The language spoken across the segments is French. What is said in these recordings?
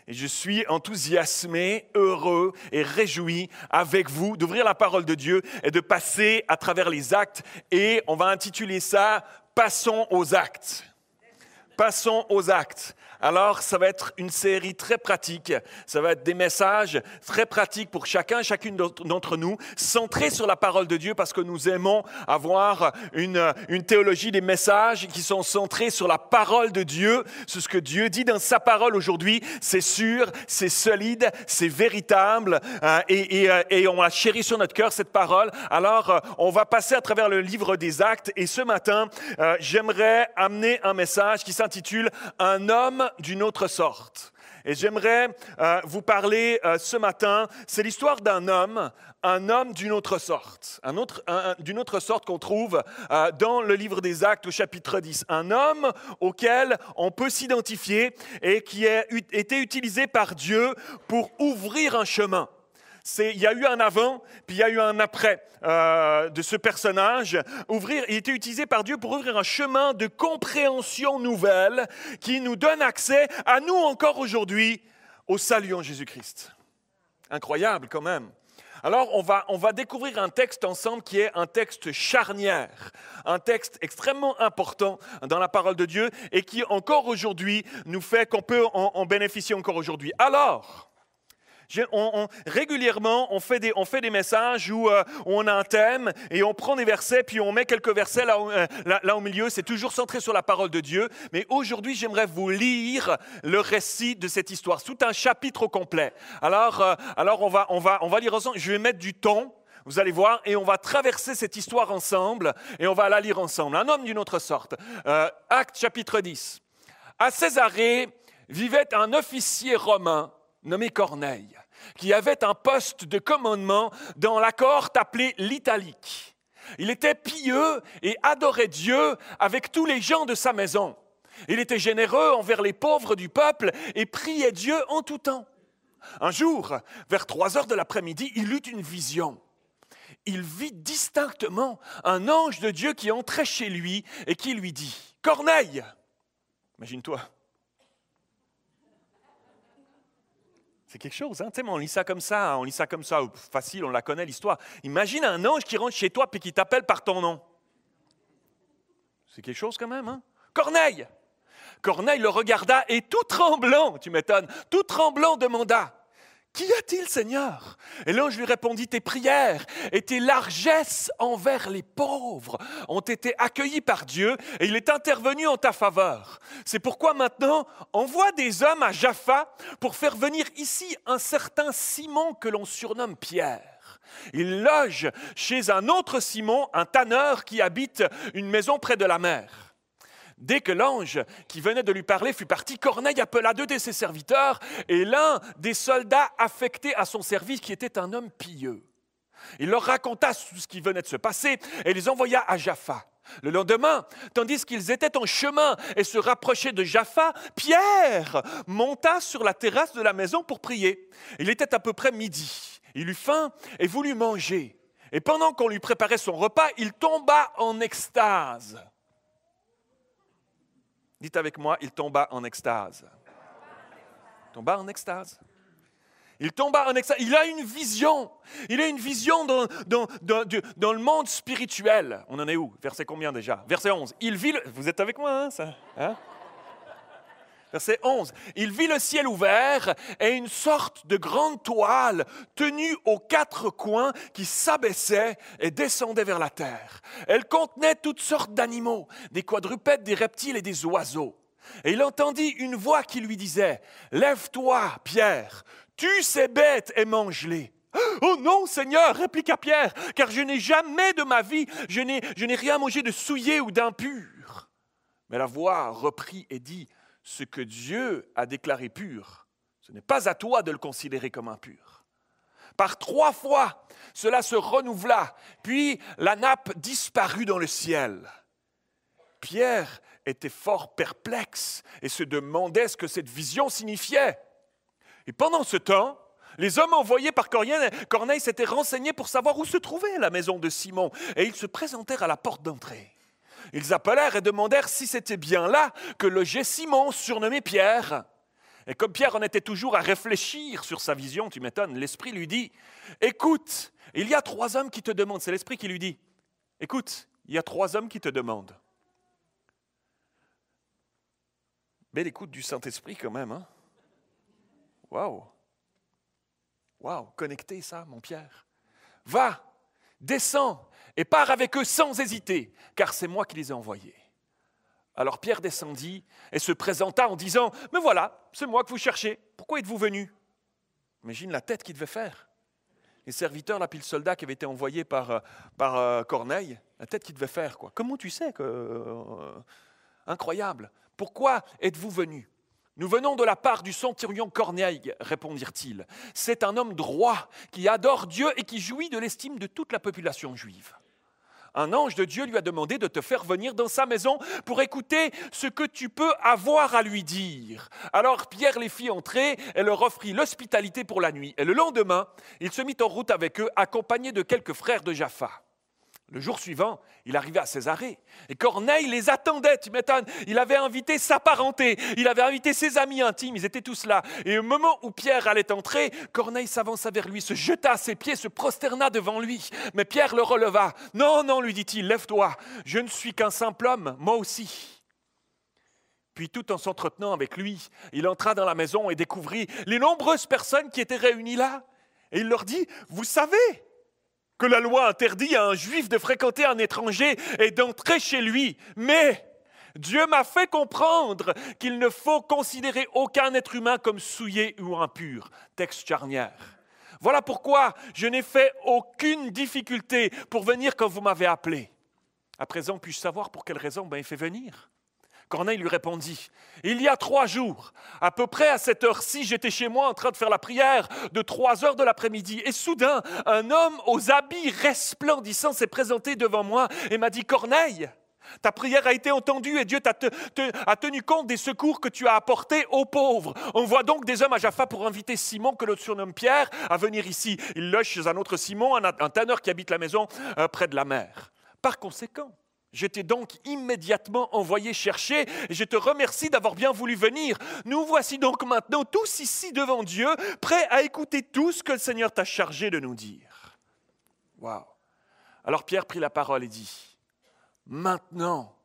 Et je suis enthousiasmé, heureux et réjoui avec vous d'ouvrir la parole de Dieu et de passer à travers les actes. Et on va intituler ça « Passons aux actes ». Passons aux actes. Alors, ça va être une série très pratique. Ça va être des messages très pratiques pour chacune d'entre nous, centrés sur la parole de Dieu parce que nous aimons avoir une théologie des messages qui sont centrés sur la parole de Dieu, sur ce que Dieu dit dans sa parole aujourd'hui. C'est sûr, c'est solide, c'est véritable et on a chéri sur notre cœur cette parole. Alors, on va passer à travers le livre des Actes et ce matin, j'aimerais amener un message qui s'intitule « Un homme d'une autre sorte ». Et j'aimerais vous parler ce matin, c'est l'histoire d'un homme d'une autre sorte, d'une autre sorte qu'on trouve dans le livre des Actes au chapitre 10. Un homme auquel on peut s'identifier et qui a été utilisé par Dieu pour ouvrir un chemin. Il y a eu un avant, puis il y a eu un après de ce personnage. Il était utilisé par Dieu pour ouvrir un chemin de compréhension nouvelle qui nous donne accès à nous encore aujourd'hui au salut en Jésus-Christ. Incroyable quand même. Alors, on va découvrir un texte ensemble qui est un texte charnière, un texte extrêmement important dans la parole de Dieu et qui encore aujourd'hui nous fait qu'on peut en bénéficier encore aujourd'hui. Alors, régulièrement, on fait des messages où on a un thème et on prend des versets, puis on met quelques versets là au milieu. C'est toujours centré sur la parole de Dieu. Mais aujourd'hui, j'aimerais vous lire le récit de cette histoire, tout un chapitre au complet. Alors on va lire ensemble. Je vais mettre du ton, vous allez voir, et on va traverser cette histoire ensemble et on va la lire ensemble. Un homme d'une autre sorte. Actes chapitre 10. À Césarée vivait un officier romain nommé Corneille, qui avait un poste de commandement dans la cohorte appelée l'Italique. Il était pieux et adorait Dieu avec tous les gens de sa maison. Il était généreux envers les pauvres du peuple et priait Dieu en tout temps. Un jour, vers 3 heures de l'après-midi, il eut une vision. Il vit distinctement un ange de Dieu qui entrait chez lui et qui lui dit « Corneille !» Imagine-toi. C'est quelque chose, hein? Tu sais, on lit ça comme ça, facile, on la connaît l'histoire. Imagine un ange qui rentre chez toi et qui t'appelle par ton nom. C'est quelque chose quand même, hein? Corneille! Corneille le regarda et tout tremblant, tu m'étonnes, tout tremblant demanda « Qu'y a-t-il, Seigneur ?» Et l'ange lui répondit « Tes prières et tes largesses envers les pauvres ont été accueillies par Dieu et il est intervenu en ta faveur. C'est pourquoi maintenant, envoie des hommes à Jaffa pour faire venir ici un certain Simon que l'on surnomme Pierre. Il loge chez un autre Simon, un tanneur qui habite une maison près de la mer. » Dès que l'ange qui venait de lui parler fut parti, Corneille appela 2 de ses serviteurs et l'un des soldats affectés à son service qui était un homme pieux. Il leur raconta tout ce qui venait de se passer et les envoya à Jaffa. Le lendemain, tandis qu'ils étaient en chemin et se rapprochaient de Jaffa, Pierre monta sur la terrasse de la maison pour prier. Il était à peu près midi. Il eut faim et voulut manger. Et pendant qu'on lui préparait son repas, il tomba en extase. Dites avec moi, il tomba en extase. Il tomba en extase. Il tomba en extase. Il a une vision. Il a une vision dans le monde spirituel. On en est où? Verset combien déjà? Verset 11. Vous êtes avec moi, hein, ça? Hein? Verset 11. Il vit le ciel ouvert et une sorte de grande toile tenue aux 4 coins qui s'abaissait et descendait vers la terre. Elle contenait toutes sortes d'animaux, des quadrupèdes, des reptiles et des oiseaux. Et il entendit une voix qui lui disait « Lève-toi, Pierre, tue ces bêtes et mange-les. » « Oh non, Seigneur, répliqua Pierre, car je n'ai jamais de ma vie, je n'ai rien mangé de souillé ou d'impur. » Mais la voix reprit et dit « Ce que Dieu a déclaré pur, ce n'est pas à toi de le considérer comme impur. » Par 3 fois, cela se renouvela, puis la nappe disparut dans le ciel. Pierre était fort perplexe et se demandait ce que cette vision signifiait. Et pendant ce temps, les hommes envoyés par Corneille s'étaient renseignés pour savoir où se trouvait la maison de Simon, et ils se présentèrent à la porte d'entrée. Ils appelèrent et demandèrent si c'était bien là que logeait Simon, surnommé Pierre. Et comme Pierre en était toujours à réfléchir sur sa vision, tu m'étonnes, l'Esprit lui dit, écoute, il y a 3 hommes qui te demandent. C'est l'Esprit qui lui dit, écoute, il y a 3 hommes qui te demandent. Belle écoute du Saint-Esprit quand même, hein? Waouh! Waouh! Connecté ça, mon Pierre. Va, descends et pars avec eux sans hésiter, car c'est moi qui les ai envoyés. Alors Pierre descendit et se présenta en disant, « Mais voilà, c'est moi que vous cherchez. Pourquoi êtes-vous venus ?» Imagine la tête qu'il devait faire. Les serviteurs, là, puis le soldat qui avait été envoyé par Corneille, la tête qu'il devait faire, quoi. Comment tu sais que... Incroyable. Pourquoi êtes-vous venus ? Nous venons de la part du centurion Corneille, répondirent-ils. C'est un homme droit qui adore Dieu et qui jouit de l'estime de toute la population juive. Un ange de Dieu lui a demandé de te faire venir dans sa maison pour écouter ce que tu peux avoir à lui dire. Alors Pierre les fit entrer et leur offrit l'hospitalité pour la nuit. Et le lendemain, il se mit en route avec eux, accompagné de quelques frères de Jaffa. Le jour suivant, il arrivait à Césarée. Et Corneille les attendait, tu m'étonnes. Il avait invité sa parenté, il avait invité ses amis intimes, ils étaient tous là. Et au moment où Pierre allait entrer, Corneille s'avança vers lui, se jeta à ses pieds, se prosterna devant lui. Mais Pierre le releva. « Non, non, lui dit-il, lève-toi, je ne suis qu'un simple homme, moi aussi. » Puis tout en s'entretenant avec lui, il entra dans la maison et découvrit les nombreuses personnes qui étaient réunies là. Et il leur dit, « Vous savez que la loi interdit à un juif de fréquenter un étranger et d'entrer chez lui. Mais Dieu m'a fait comprendre qu'il ne faut considérer aucun être humain comme souillé ou impur. » Texte charnière. Voilà pourquoi je n'ai fait aucune difficulté pour venir quand vous m'avez appelé. À présent, puis-je savoir pour quelle raison il fait venir ? Corneille lui répondit, « Il y a 3 jours, à peu près à cette heure-ci, j'étais chez moi en train de faire la prière de 3 heures de l'après-midi. Et soudain, un homme aux habits resplendissants s'est présenté devant moi et m'a dit, « Corneille, ta prière a été entendue et Dieu a tenu compte des secours que tu as apportés aux pauvres. Envoie donc des hommes à Jaffa pour inviter Simon, que l'on surnomme Pierre, à venir ici. Il loge chez un autre Simon, un tanneur qui habite la maison près de la mer. » Par conséquent, je t'ai donc immédiatement envoyé chercher et je te remercie d'avoir bien voulu venir. Nous voici donc maintenant tous ici devant Dieu, prêts à écouter tout ce que le Seigneur t'a chargé de nous dire. Waouh! Alors Pierre prit la parole et dit, maintenant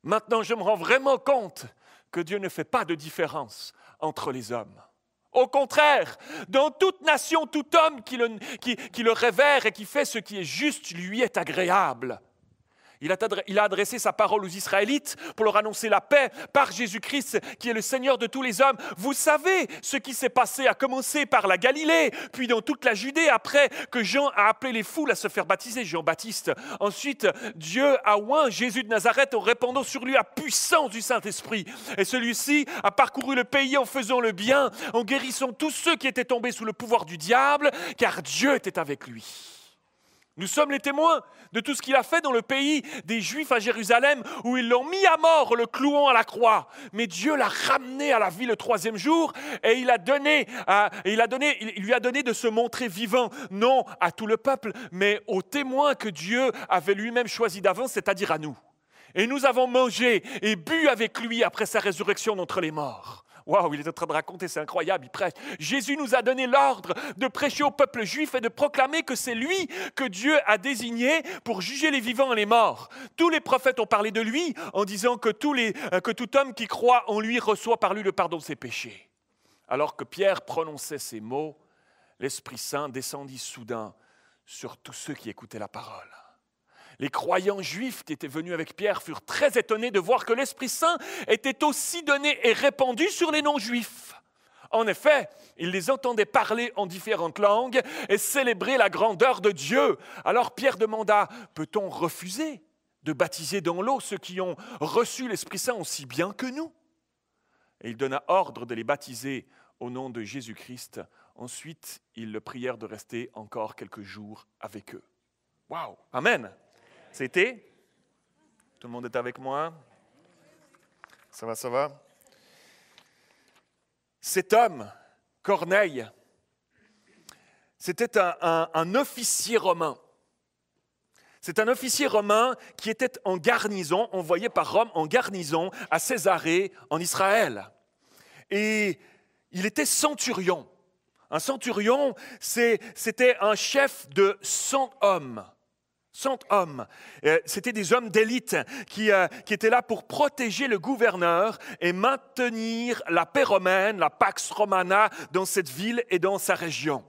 je me rends vraiment compte que Dieu ne fait pas de différence entre les hommes. Au contraire, dans toute nation, tout homme qui le révère et qui fait ce qui est juste lui est agréable. Il a adressé sa parole aux Israélites pour leur annoncer la paix par Jésus-Christ, qui est le Seigneur de tous les hommes. Vous savez ce qui s'est passé, à commencer par la Galilée, puis dans toute la Judée, après que Jean a appelé les foules à se faire baptiser, Jean-Baptiste. Ensuite, Dieu a oint Jésus de Nazareth en répandant sur lui la puissance du Saint-Esprit. Et celui-ci a parcouru le pays en faisant le bien, en guérissant tous ceux qui étaient tombés sous le pouvoir du diable, car Dieu était avec lui. Nous sommes les témoins de tout ce qu'il a fait dans le pays des Juifs à Jérusalem, où ils l'ont mis à mort, le clouant à la croix. Mais Dieu l'a ramené à la vie le 3e jour et il lui a donné de se montrer vivant, non à tout le peuple, mais aux témoins que Dieu avait lui-même choisis d'avance, c'est-à-dire à nous. Et nous avons mangé et bu avec lui après sa résurrection d'entre les morts. Waouh, il est en train de raconter, c'est incroyable, il prêche. Jésus nous a donné l'ordre de prêcher au peuple juif et de proclamer que c'est lui que Dieu a désigné pour juger les vivants et les morts. Tous les prophètes ont parlé de lui en disant que tout homme qui croit en lui reçoit par lui le pardon de ses péchés. Alors que Pierre prononçait ces mots, l'Esprit Saint descendit soudain sur tous ceux qui écoutaient la parole. Les croyants juifs qui étaient venus avec Pierre furent très étonnés de voir que l'Esprit Saint était aussi donné et répandu sur les non-juifs. En effet, ils les entendaient parler en différentes langues et célébrer la grandeur de Dieu. Alors Pierre demanda, « Peut-on refuser de baptiser dans l'eau ceux qui ont reçu l'Esprit Saint aussi bien que nous ?» Et il donna ordre de les baptiser au nom de Jésus-Christ. Ensuite, ils le prièrent de rester encore quelques jours avec eux. Waouh! Amen! C'était? Tout le monde est avec moi? Ça va? Cet homme, Corneille, c'était un officier romain. C'est un officier romain qui était en garnison, envoyé par Rome en garnison à Césarée, en Israël. et il était centurion. Un centurion, c'était un chef de 100 hommes. 100 hommes. C'était des hommes d'élite qui étaient là pour protéger le gouverneur et maintenir la paix romaine, la Pax Romana, dans cette ville et dans sa région.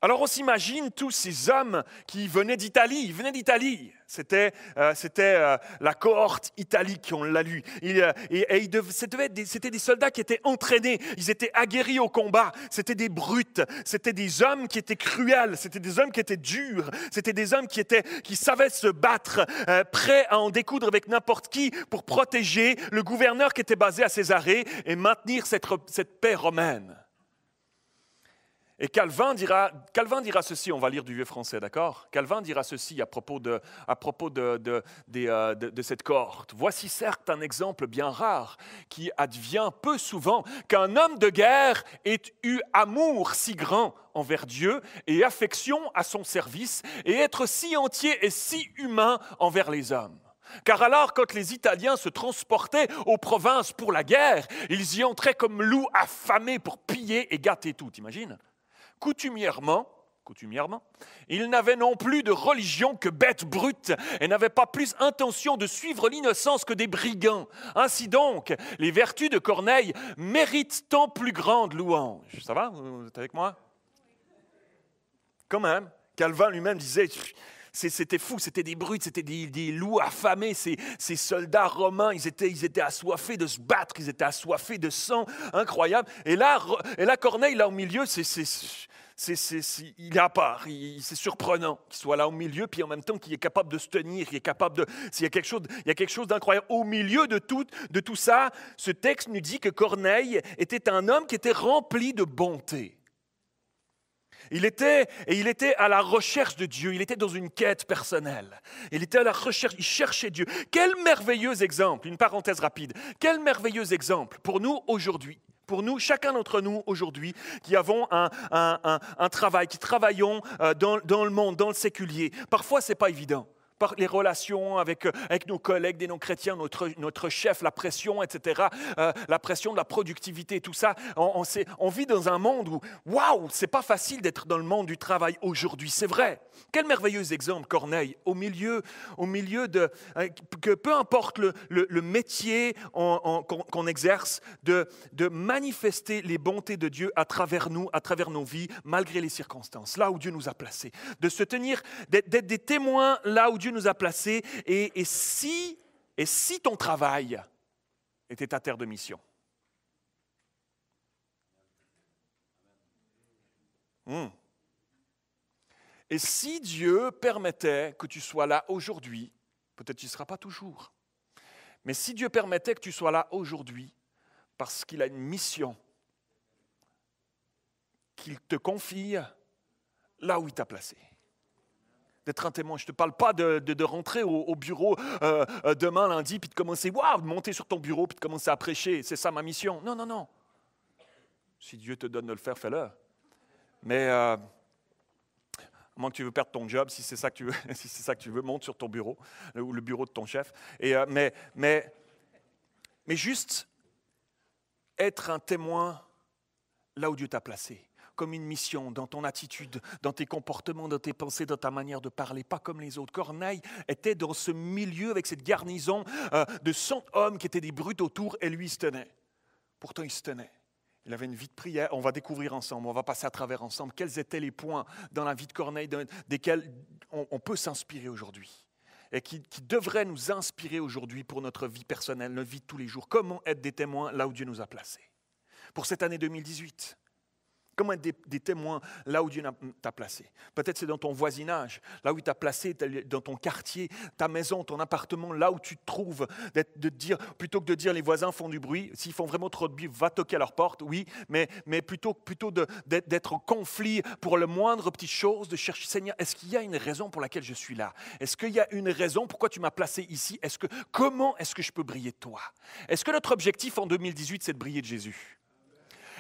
Alors on s'imagine tous ces hommes qui venaient d'Italie. Ils venaient d'Italie. C'était la cohorte italique, on l'a lu. C'était des soldats qui étaient entraînés. Ils étaient aguerris au combat. C'était des brutes. C'était des hommes qui étaient cruels. C'était des hommes qui étaient durs. C'était des hommes qui savaient se battre, prêts à en découdre avec n'importe qui pour protéger le gouverneur qui était basé à Césarée et maintenir cette paix romaine. Et Calvin dira ceci, on va lire du vieux français, d'accord? Calvin dira ceci à propos de cette cohorte. Voici certes un exemple bien rare qui advient peu souvent qu'un homme de guerre ait eu amour si grand envers Dieu et affection à son service et être si entier et si humain envers les hommes. Car alors, quand les Italiens se transportaient aux provinces pour la guerre, ils y entraient comme loups affamés pour piller et gâter tout, t'imagines? Coutumièrement, ils n'avaient non plus de religion que bêtes brutes et n'avaient pas plus intention de suivre l'innocence que des brigands. Ainsi donc, les vertus de Corneille méritent tant plus grande louange. Ça va? Vous êtes avec moi? Quand même, Calvin lui-même disait... C'était fou, c'était des brutes, c'était des loups affamés, ces soldats romains, ils étaient assoiffés de se battre, ils étaient assoiffés de sang, incroyable. Et là Corneille, là au milieu, il est à part, c'est surprenant qu'il soit là au milieu, puis en même temps qu'il est capable de se tenir, il y a quelque chose d'incroyable. Au milieu de tout ça, ce texte nous dit que Corneille était un homme qui était rempli de bonté. Il était à la recherche de Dieu, il était dans une quête personnelle. Il était à la recherche, il cherchait Dieu. Quel merveilleux exemple, une parenthèse rapide, quel merveilleux exemple pour nous aujourd'hui, pour nous, chacun d'entre nous aujourd'hui, qui avons un travail, qui travaillons dans le monde, dans le séculier. Parfois, ce n'est pas évident. Par les relations avec nos collègues, des non-chrétiens, notre chef, la pression, etc., la pression de la productivité, tout ça. On vit dans un monde où, waouh, c'est pas facile d'être dans le monde du travail aujourd'hui, c'est vrai. Quel merveilleux exemple, Corneille, au milieu de, que peu importe le métier qu'on exerce, de manifester les bontés de Dieu à travers nous, à travers nos vies, malgré les circonstances, là où Dieu nous a placés. De se tenir, d'être des témoins là où Dieu nous a placés, et si ton travail était ta terre de mission. Et si Dieu permettait que tu sois là aujourd'hui, peut-être tu ne seras pas toujours, mais si Dieu permettait que tu sois là aujourd'hui, parce qu'il a une mission, qu'il te confie là où il t'a placé. D'être un témoin. Je ne te parle pas de rentrer au bureau demain, lundi, puis de commencer, de monter sur ton bureau, puis de commencer à prêcher. C'est ça ma mission. Non. Si Dieu te donne de le faire, fais-le. Mais, à moins que tu veux perdre ton job, si c'est ça que tu veux, si c'est ça que tu veux, monte sur ton bureau, ou le bureau de ton chef. Mais juste être un témoin là où Dieu t'a placé. Comme une mission, dans ton attitude, dans tes comportements, dans tes pensées, dans ta manière de parler, pas comme les autres. Corneille était dans ce milieu avec cette garnison de 100 hommes qui étaient des brutes autour, et lui, il se tenait. Pourtant, il se tenait. Il avait une vie de prière, on va découvrir ensemble, on va passer à travers ensemble quels étaient les points dans la vie de Corneille desquels on peut s'inspirer aujourd'hui et qui devraient nous inspirer aujourd'hui pour notre vie personnelle, notre vie de tous les jours. Comment être des témoins là où Dieu nous a placés pour cette année 2018. Comment être des témoins là où Dieu t'a placé? Peut-être c'est dans ton voisinage, là où il t'a placé, dans ton quartier, ta maison, ton appartement, là où tu te trouves. Plutôt que de dire les voisins font du bruit, s'ils font vraiment trop de bruit, va toquer à leur porte, oui, mais plutôt d'être en conflit pour le moindre petite chose, de chercher, Seigneur, est-ce qu'il y a une raison pour laquelle je suis là? Est-ce qu'il y a une raison pourquoi tu m'as placé ici? Comment est-ce que je peux briller de toi? Est-ce que notre objectif en 2018, c'est de briller de Jésus?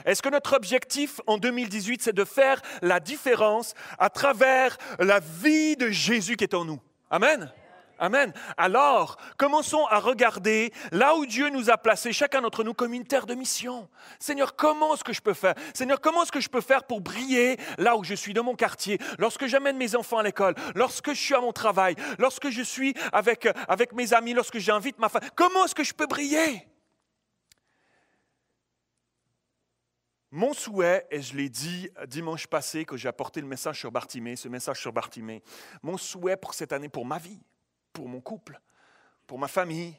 Est-ce que notre objectif en 2018, c'est de faire la différence à travers la vie de Jésus qui est en nous? Amen? Amen. Alors, commençons à regarder là où Dieu nous a placés, chacun d'entre nous, comme une terre de mission. Seigneur, comment est-ce que je peux faire? Seigneur, comment est-ce que je peux faire pour briller là où je suis, dans mon quartier, lorsque j'amène mes enfants à l'école, lorsque je suis à mon travail, lorsque je suis avec mes amis, lorsque j'invite ma famille? Comment est-ce que je peux briller? Mon souhait, et je l'ai dit dimanche passé quand j'ai apporté le message sur Bartimée, ce message sur Bartimée, mon souhait pour cette année, pour ma vie, pour mon couple, pour ma famille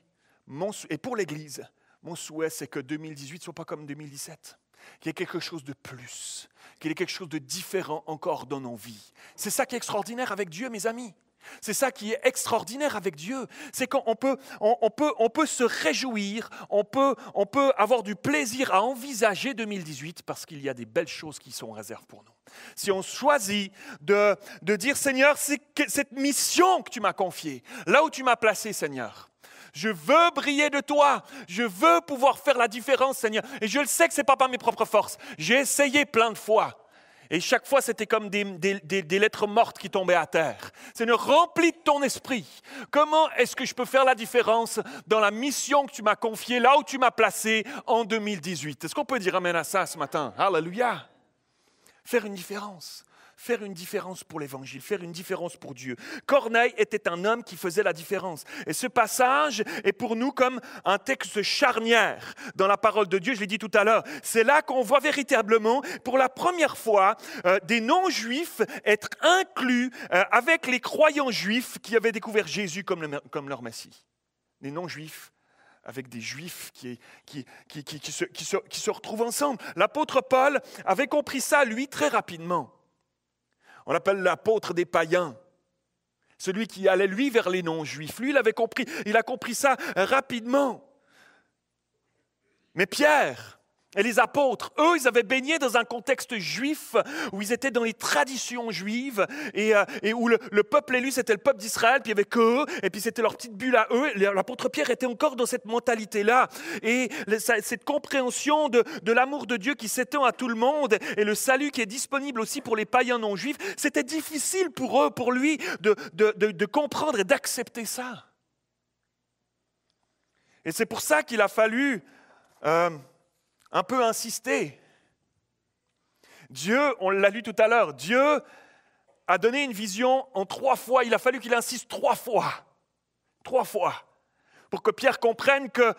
et pour l'Église, mon souhait, c'est que 2018 ne soit pas comme 2017. Qu'il y ait quelque chose de plus, qu'il y ait quelque chose de différent encore dans nos vies. C'est ça qui est extraordinaire avec Dieu, mes amis. C'est ça qui est extraordinaire avec Dieu. C'est qu'on peut se réjouir, on peut avoir du plaisir à envisager 2018 parce qu'il y a des belles choses qui sont en réserve pour nous. Si on choisit de dire, Seigneur, c'est cette mission que tu m'as confiée, là où tu m'as placé, Seigneur. Je veux briller de toi. Je veux pouvoir faire la différence, Seigneur. Et je le sais que ce n'est pas par mes propres forces. J'ai essayé plein de fois. Et chaque fois, c'était comme des lettres mortes qui tombaient à terre. Seigneur, remplis de ton esprit. Comment est-ce que je peux faire la différence dans la mission que tu m'as confiée, là où tu m'as placé en 2018? Est-ce qu'on peut dire amen à ça ce matin? Alléluia! Faire une différence. Faire une différence pour l'Évangile, faire une différence pour Dieu. Corneille était un homme qui faisait la différence. Et ce passage est pour nous comme un texte charnière dans la parole de Dieu, je l'ai dit tout à l'heure. C'est là qu'on voit véritablement, pour la première fois, des non-juifs être inclus avec les croyants juifs qui avaient découvert Jésus comme leur Messie. Les non-juifs avec des juifs qui se retrouvent ensemble. L'apôtre Paul avait compris ça, lui, très rapidement. On l'appelle l'apôtre des païens. Celui qui allait, lui, vers les non-juifs. Lui, il avait compris. Il a compris ça rapidement. Mais Pierre et les apôtres, eux, ils avaient baigné dans un contexte juif où ils étaient dans les traditions juives et où le peuple élu, c'était le peuple d'Israël, puis il n'y avait qu'eux, et puis c'était leur petite bulle à eux. L'apôtre Pierre était encore dans cette mentalité-là. Et cette compréhension de l'amour de Dieu qui s'étend à tout le monde et le salut qui est disponible aussi pour les païens non-juifs, c'était difficile pour eux, pour lui, de comprendre et d'accepter ça. Et c'est pour ça qu'il a fallu un peu insister. Dieu, on l'a lu tout à l'heure, Dieu a donné une vision en 3 fois. Il a fallu qu'il insiste 3 fois. 3 fois. Pour que Pierre comprenne que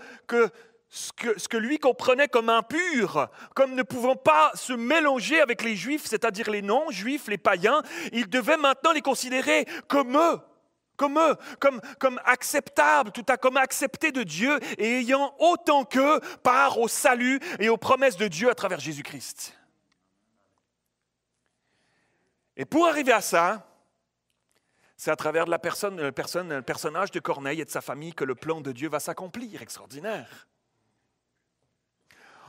ce que lui comprenait comme impur, comme ne pouvant pas se mélanger avec les Juifs, c'est-à-dire les non-Juifs, les païens, il devait maintenant les considérer comme eux. Comme acceptable, comme accepté de Dieu et ayant autant qu'eux part au salut et aux promesses de Dieu à travers Jésus-Christ. Et pour arriver à ça, c'est à travers le personnage de Corneille et de sa famille que le plan de Dieu va s'accomplir. Extraordinaire.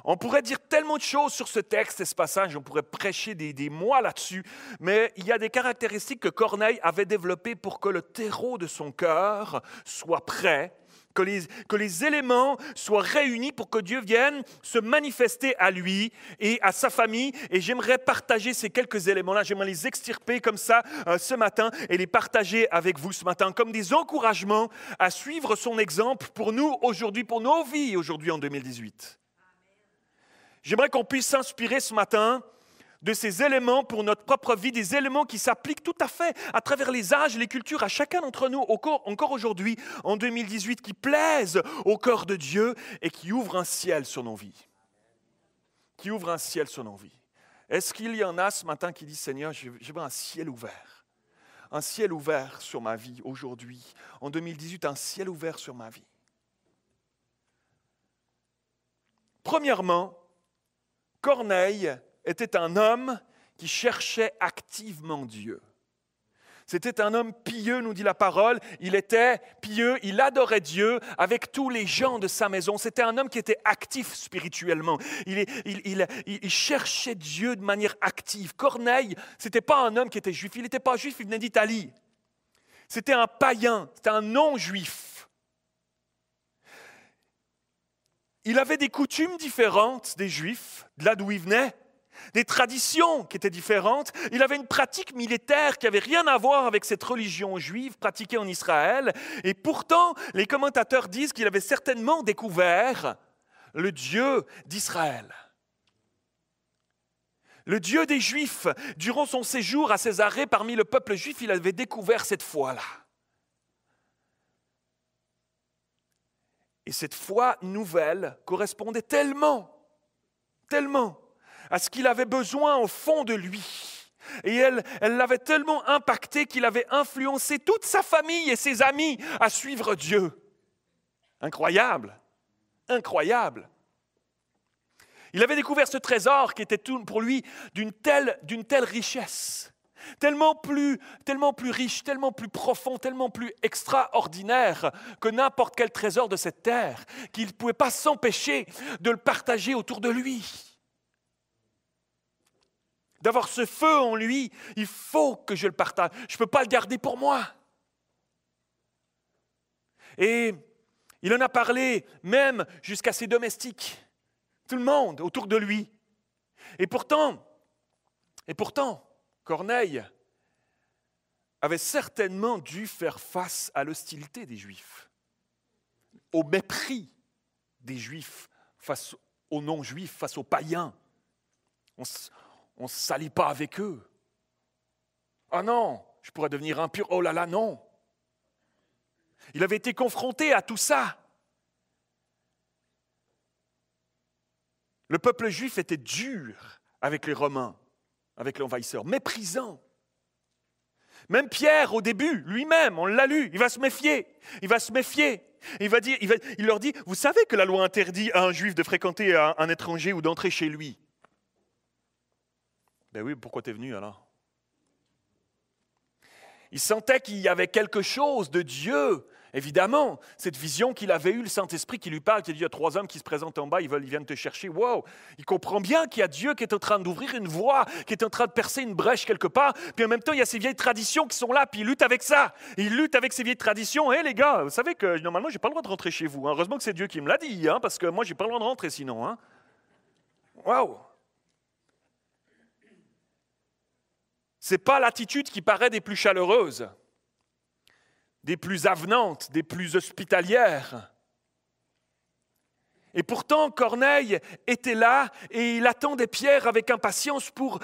On pourrait dire tellement de choses sur ce texte et ce passage, on pourrait prêcher des mois là-dessus, mais il y a des caractéristiques que Corneille avait développées pour que le terreau de son cœur soit prêt, que les éléments soient réunis pour que Dieu vienne se manifester à lui et à sa famille. Et j'aimerais partager ces quelques éléments-là, j'aimerais les extirper comme ça ce matin et les partager avec vous ce matin, comme des encouragements à suivre son exemple pour nous aujourd'hui, pour nos vies aujourd'hui en 2018. J'aimerais qu'on puisse s'inspirer ce matin de ces éléments pour notre propre vie, des éléments qui s'appliquent tout à fait à travers les âges, les cultures, à chacun d'entre nous, encore aujourd'hui, en 2018, qui plaisent au cœur de Dieu et qui ouvrent un ciel sur nos vies. Qui ouvrent un ciel sur nos vies. Est-ce qu'il y en a ce matin qui disent, Seigneur, je veux un ciel ouvert. Un ciel ouvert sur ma vie aujourd'hui. En 2018, un ciel ouvert sur ma vie. Premièrement, Corneille était un homme qui cherchait activement Dieu. C'était un homme pieux, nous dit la parole. Il était pieux, il adorait Dieu avec tous les gens de sa maison. C'était un homme qui était actif spirituellement. Il cherchait Dieu de manière active. Corneille, ce n'était pas un homme qui était juif. Il n'était pas juif, il venait d'Italie. C'était un païen, c'était un non-juif. Il avait des coutumes différentes des Juifs, de là d'où il venait. des traditions qui étaient différentes. Il avait une pratique militaire qui n'avait rien à voir avec cette religion juive pratiquée en Israël. Et pourtant, les commentateurs disent qu'il avait certainement découvert le Dieu d'Israël. Le Dieu des Juifs, durant son séjour à Césarée parmi le peuple juif, il avait découvert cette foi-là. Et cette foi nouvelle correspondait tellement à ce qu'il avait besoin au fond de lui. Et elle l'avait tellement impacté qu'il avait influencé toute sa famille et ses amis à suivre Dieu. Incroyable, incroyable. Il avait découvert ce trésor qui était pour lui d'une telle richesse, tellement plus riche, tellement plus profond, tellement plus extraordinaire que n'importe quel trésor de cette terre, qu'il ne pouvait pas s'empêcher de le partager autour de lui. D'avoir ce feu en lui, il faut que je le partage. Je ne peux pas le garder pour moi. Et il en a parlé même jusqu'à ses domestiques. Tout le monde autour de lui. Et pourtant, Corneille avait certainement dû faire face à l'hostilité des Juifs, au mépris des Juifs face aux non-Juifs, face aux païens. On ne se salit pas avec eux. Ah non, je pourrais devenir impur. Oh là là, non. Il avait été confronté à tout ça. Le peuple juif était dur avec les Romains, avec l'envahisseur, méprisant. Même Pierre, au début, lui-même, on l'a lu, il va se méfier. Il leur dit, vous savez que la loi interdit à un juif de fréquenter un étranger ou d'entrer chez lui. Ben oui, pourquoi t'es venu alors? Il sentait qu'il y avait quelque chose de Dieu. Évidemment, cette vision qu'il avait eue, le Saint-Esprit qui lui parle, qui dit, il y a 3 hommes qui se présentent en bas, ils viennent te chercher. Wow! Il comprend bien qu'il y a Dieu qui est en train d'ouvrir une voie, qui est en train de percer une brèche quelque part. Puis en même temps, il y a ces vieilles traditions qui sont là, puis il lutte avec ça. Il lutte avec ces vieilles traditions. Hé les gars, vous savez que normalement, je n'ai pas le droit de rentrer chez vous. Heureusement que c'est Dieu qui me l'a dit, parce que moi, je n'ai pas le droit de rentrer sinon. Waouh! Ce n'est pas l'attitude qui paraît des plus chaleureuses, des plus avenantes, des plus hospitalières. Et pourtant, Corneille était là et il attendait Pierre avec impatience pour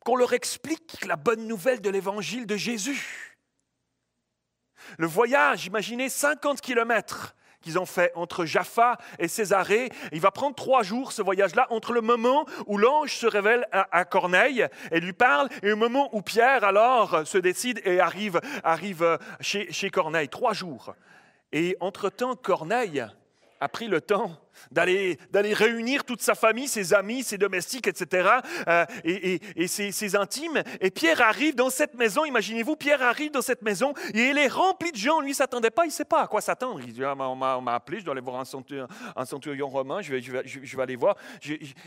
qu'on leur explique la bonne nouvelle de l'évangile de Jésus. Le voyage, imaginez 50 kilomètres qu'ils ont fait entre Jaffa et Césarée. Il va prendre 3 jours, ce voyage-là, entre le moment où l'ange se révèle à Corneille et lui parle, et le moment où Pierre, alors, se décide et arrive chez Corneille. 3 jours. Et entre-temps, Corneille a pris le temps d'aller réunir toute sa famille, ses amis, ses domestiques, etc., et ses intimes. Et Pierre arrive dans cette maison, imaginez-vous, Pierre arrive dans cette maison, et elle est remplie de gens. Lui, il ne s'attendait pas, il ne sait pas à quoi s'attendre. Il dit, on m'a appelé, je dois aller voir un centurion romain, je vais aller voir.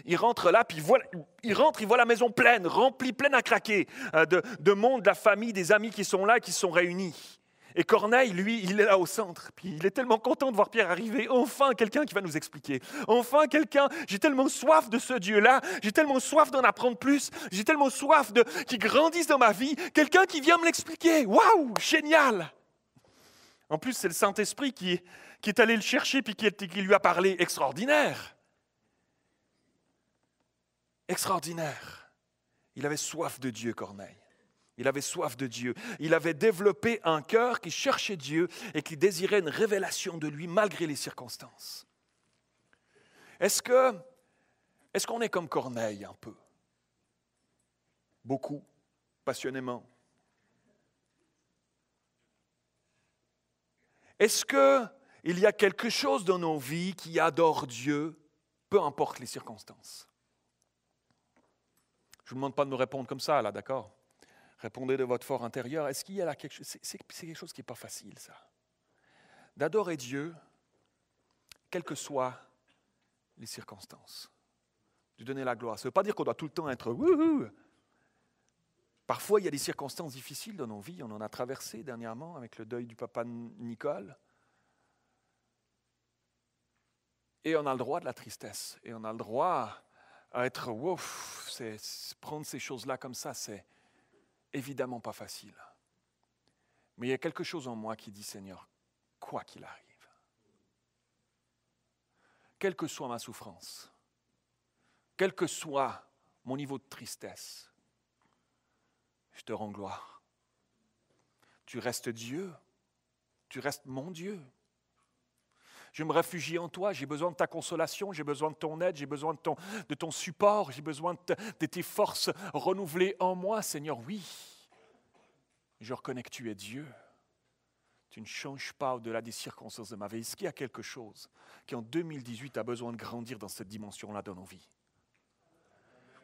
Il rentre là, puis il voit la maison pleine, remplie, pleine à craquer, de monde, de la famille, des amis qui sont là, qui sont réunis. Et Corneille, lui, il est là au centre. Puis il est tellement content de voir Pierre arriver. Enfin, quelqu'un qui va nous expliquer. Enfin, quelqu'un, j'ai tellement soif de ce Dieu-là. J'ai tellement soif d'en apprendre plus. J'ai tellement soif qu'il grandisse dans ma vie. Quelqu'un qui vient me l'expliquer. Waouh, génial! En plus, c'est le Saint-Esprit qui est allé le chercher puis qui lui a parlé. Extraordinaire. Extraordinaire. Il avait soif de Dieu, Corneille. Il avait soif de Dieu. Il avait développé un cœur qui cherchait Dieu et qui désirait une révélation de lui malgré les circonstances. Est-ce qu'on est comme Corneille un peu? Beaucoup, passionnément. Est-ce qu'il y a quelque chose dans nos vies qui adore Dieu, peu importe les circonstances? Je ne vous demande pas de me répondre comme ça, là, d'accord? Répondez de votre fort intérieur. Est-ce qu'il y a là quelque chose? C'est quelque chose qui n'est pas facile, ça. D'adorer Dieu, quelles que soient les circonstances. De donner la gloire. Ça ne veut pas dire qu'on doit tout le temps être wouhou. Parfois, il y a des circonstances difficiles dans nos vies. On en a traversé dernièrement avec le deuil du papa Nicole. Et on a le droit de la tristesse. Et on a le droit à être, wow, prendre ces choses-là comme ça, c'est évidemment pas facile. Mais il y a quelque chose en moi qui dit, Seigneur, quoi qu'il arrive, quelle que soit ma souffrance, quel que soit mon niveau de tristesse, je te rends gloire. Tu restes Dieu, tu restes mon Dieu. Je me réfugie en toi, j'ai besoin de ta consolation, j'ai besoin de ton aide, j'ai besoin de ton support, j'ai besoin de tes forces renouvelées en moi, Seigneur, oui. Je reconnais que tu es Dieu. Tu ne changes pas au-delà des circonstances de ma vie. Est-ce qu'il y a quelque chose qui en 2018 a besoin de grandir dans cette dimension-là dans nos vies?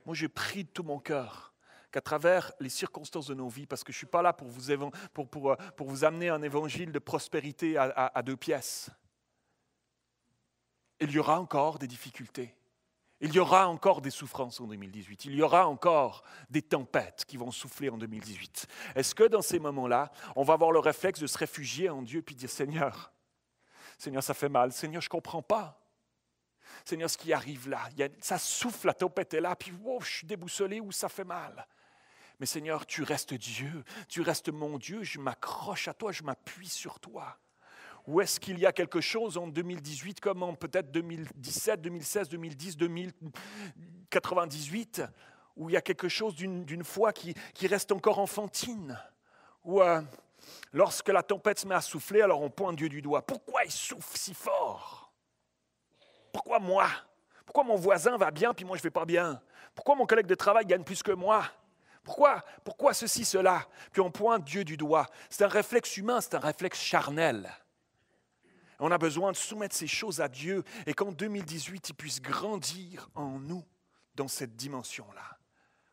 Moi, je prie de tout mon cœur qu'à travers les circonstances de nos vies, parce que je ne suis pas là pour vous amener un évangile de prospérité à deux pièces. Il y aura encore des difficultés. Il y aura encore des souffrances en 2018. Il y aura encore des tempêtes qui vont souffler en 2018. Est-ce que dans ces moments-là, on va avoir le réflexe de se réfugier en Dieu et dire « Seigneur, ça fait mal. Seigneur, je ne comprends pas. Seigneur, ce qui arrive là, ça souffle, la tempête est là, puis wow, je suis déboussolé ou ça fait mal. Mais Seigneur, tu restes Dieu, tu restes mon Dieu, je m'accroche à toi, je m'appuie sur toi. » Ou est-ce qu'il y a quelque chose en 2018, comme en peut-être 2017, 2016, 2010, 2098, où il y a quelque chose d'une foi qui reste encore enfantine, où lorsque la tempête se met à souffler, alors on pointe Dieu du doigt. Pourquoi il souffle si fort? Pourquoi moi? Pourquoi mon voisin va bien puis moi je ne vais pas bien? Pourquoi mon collègue de travail gagne plus que moi? Pourquoi ceci, cela? Puis on pointe Dieu du doigt. C'est un réflexe humain, c'est un réflexe charnel. On a besoin de soumettre ces choses à Dieu et qu'en 2018, il puisse grandir en nous dans cette dimension-là.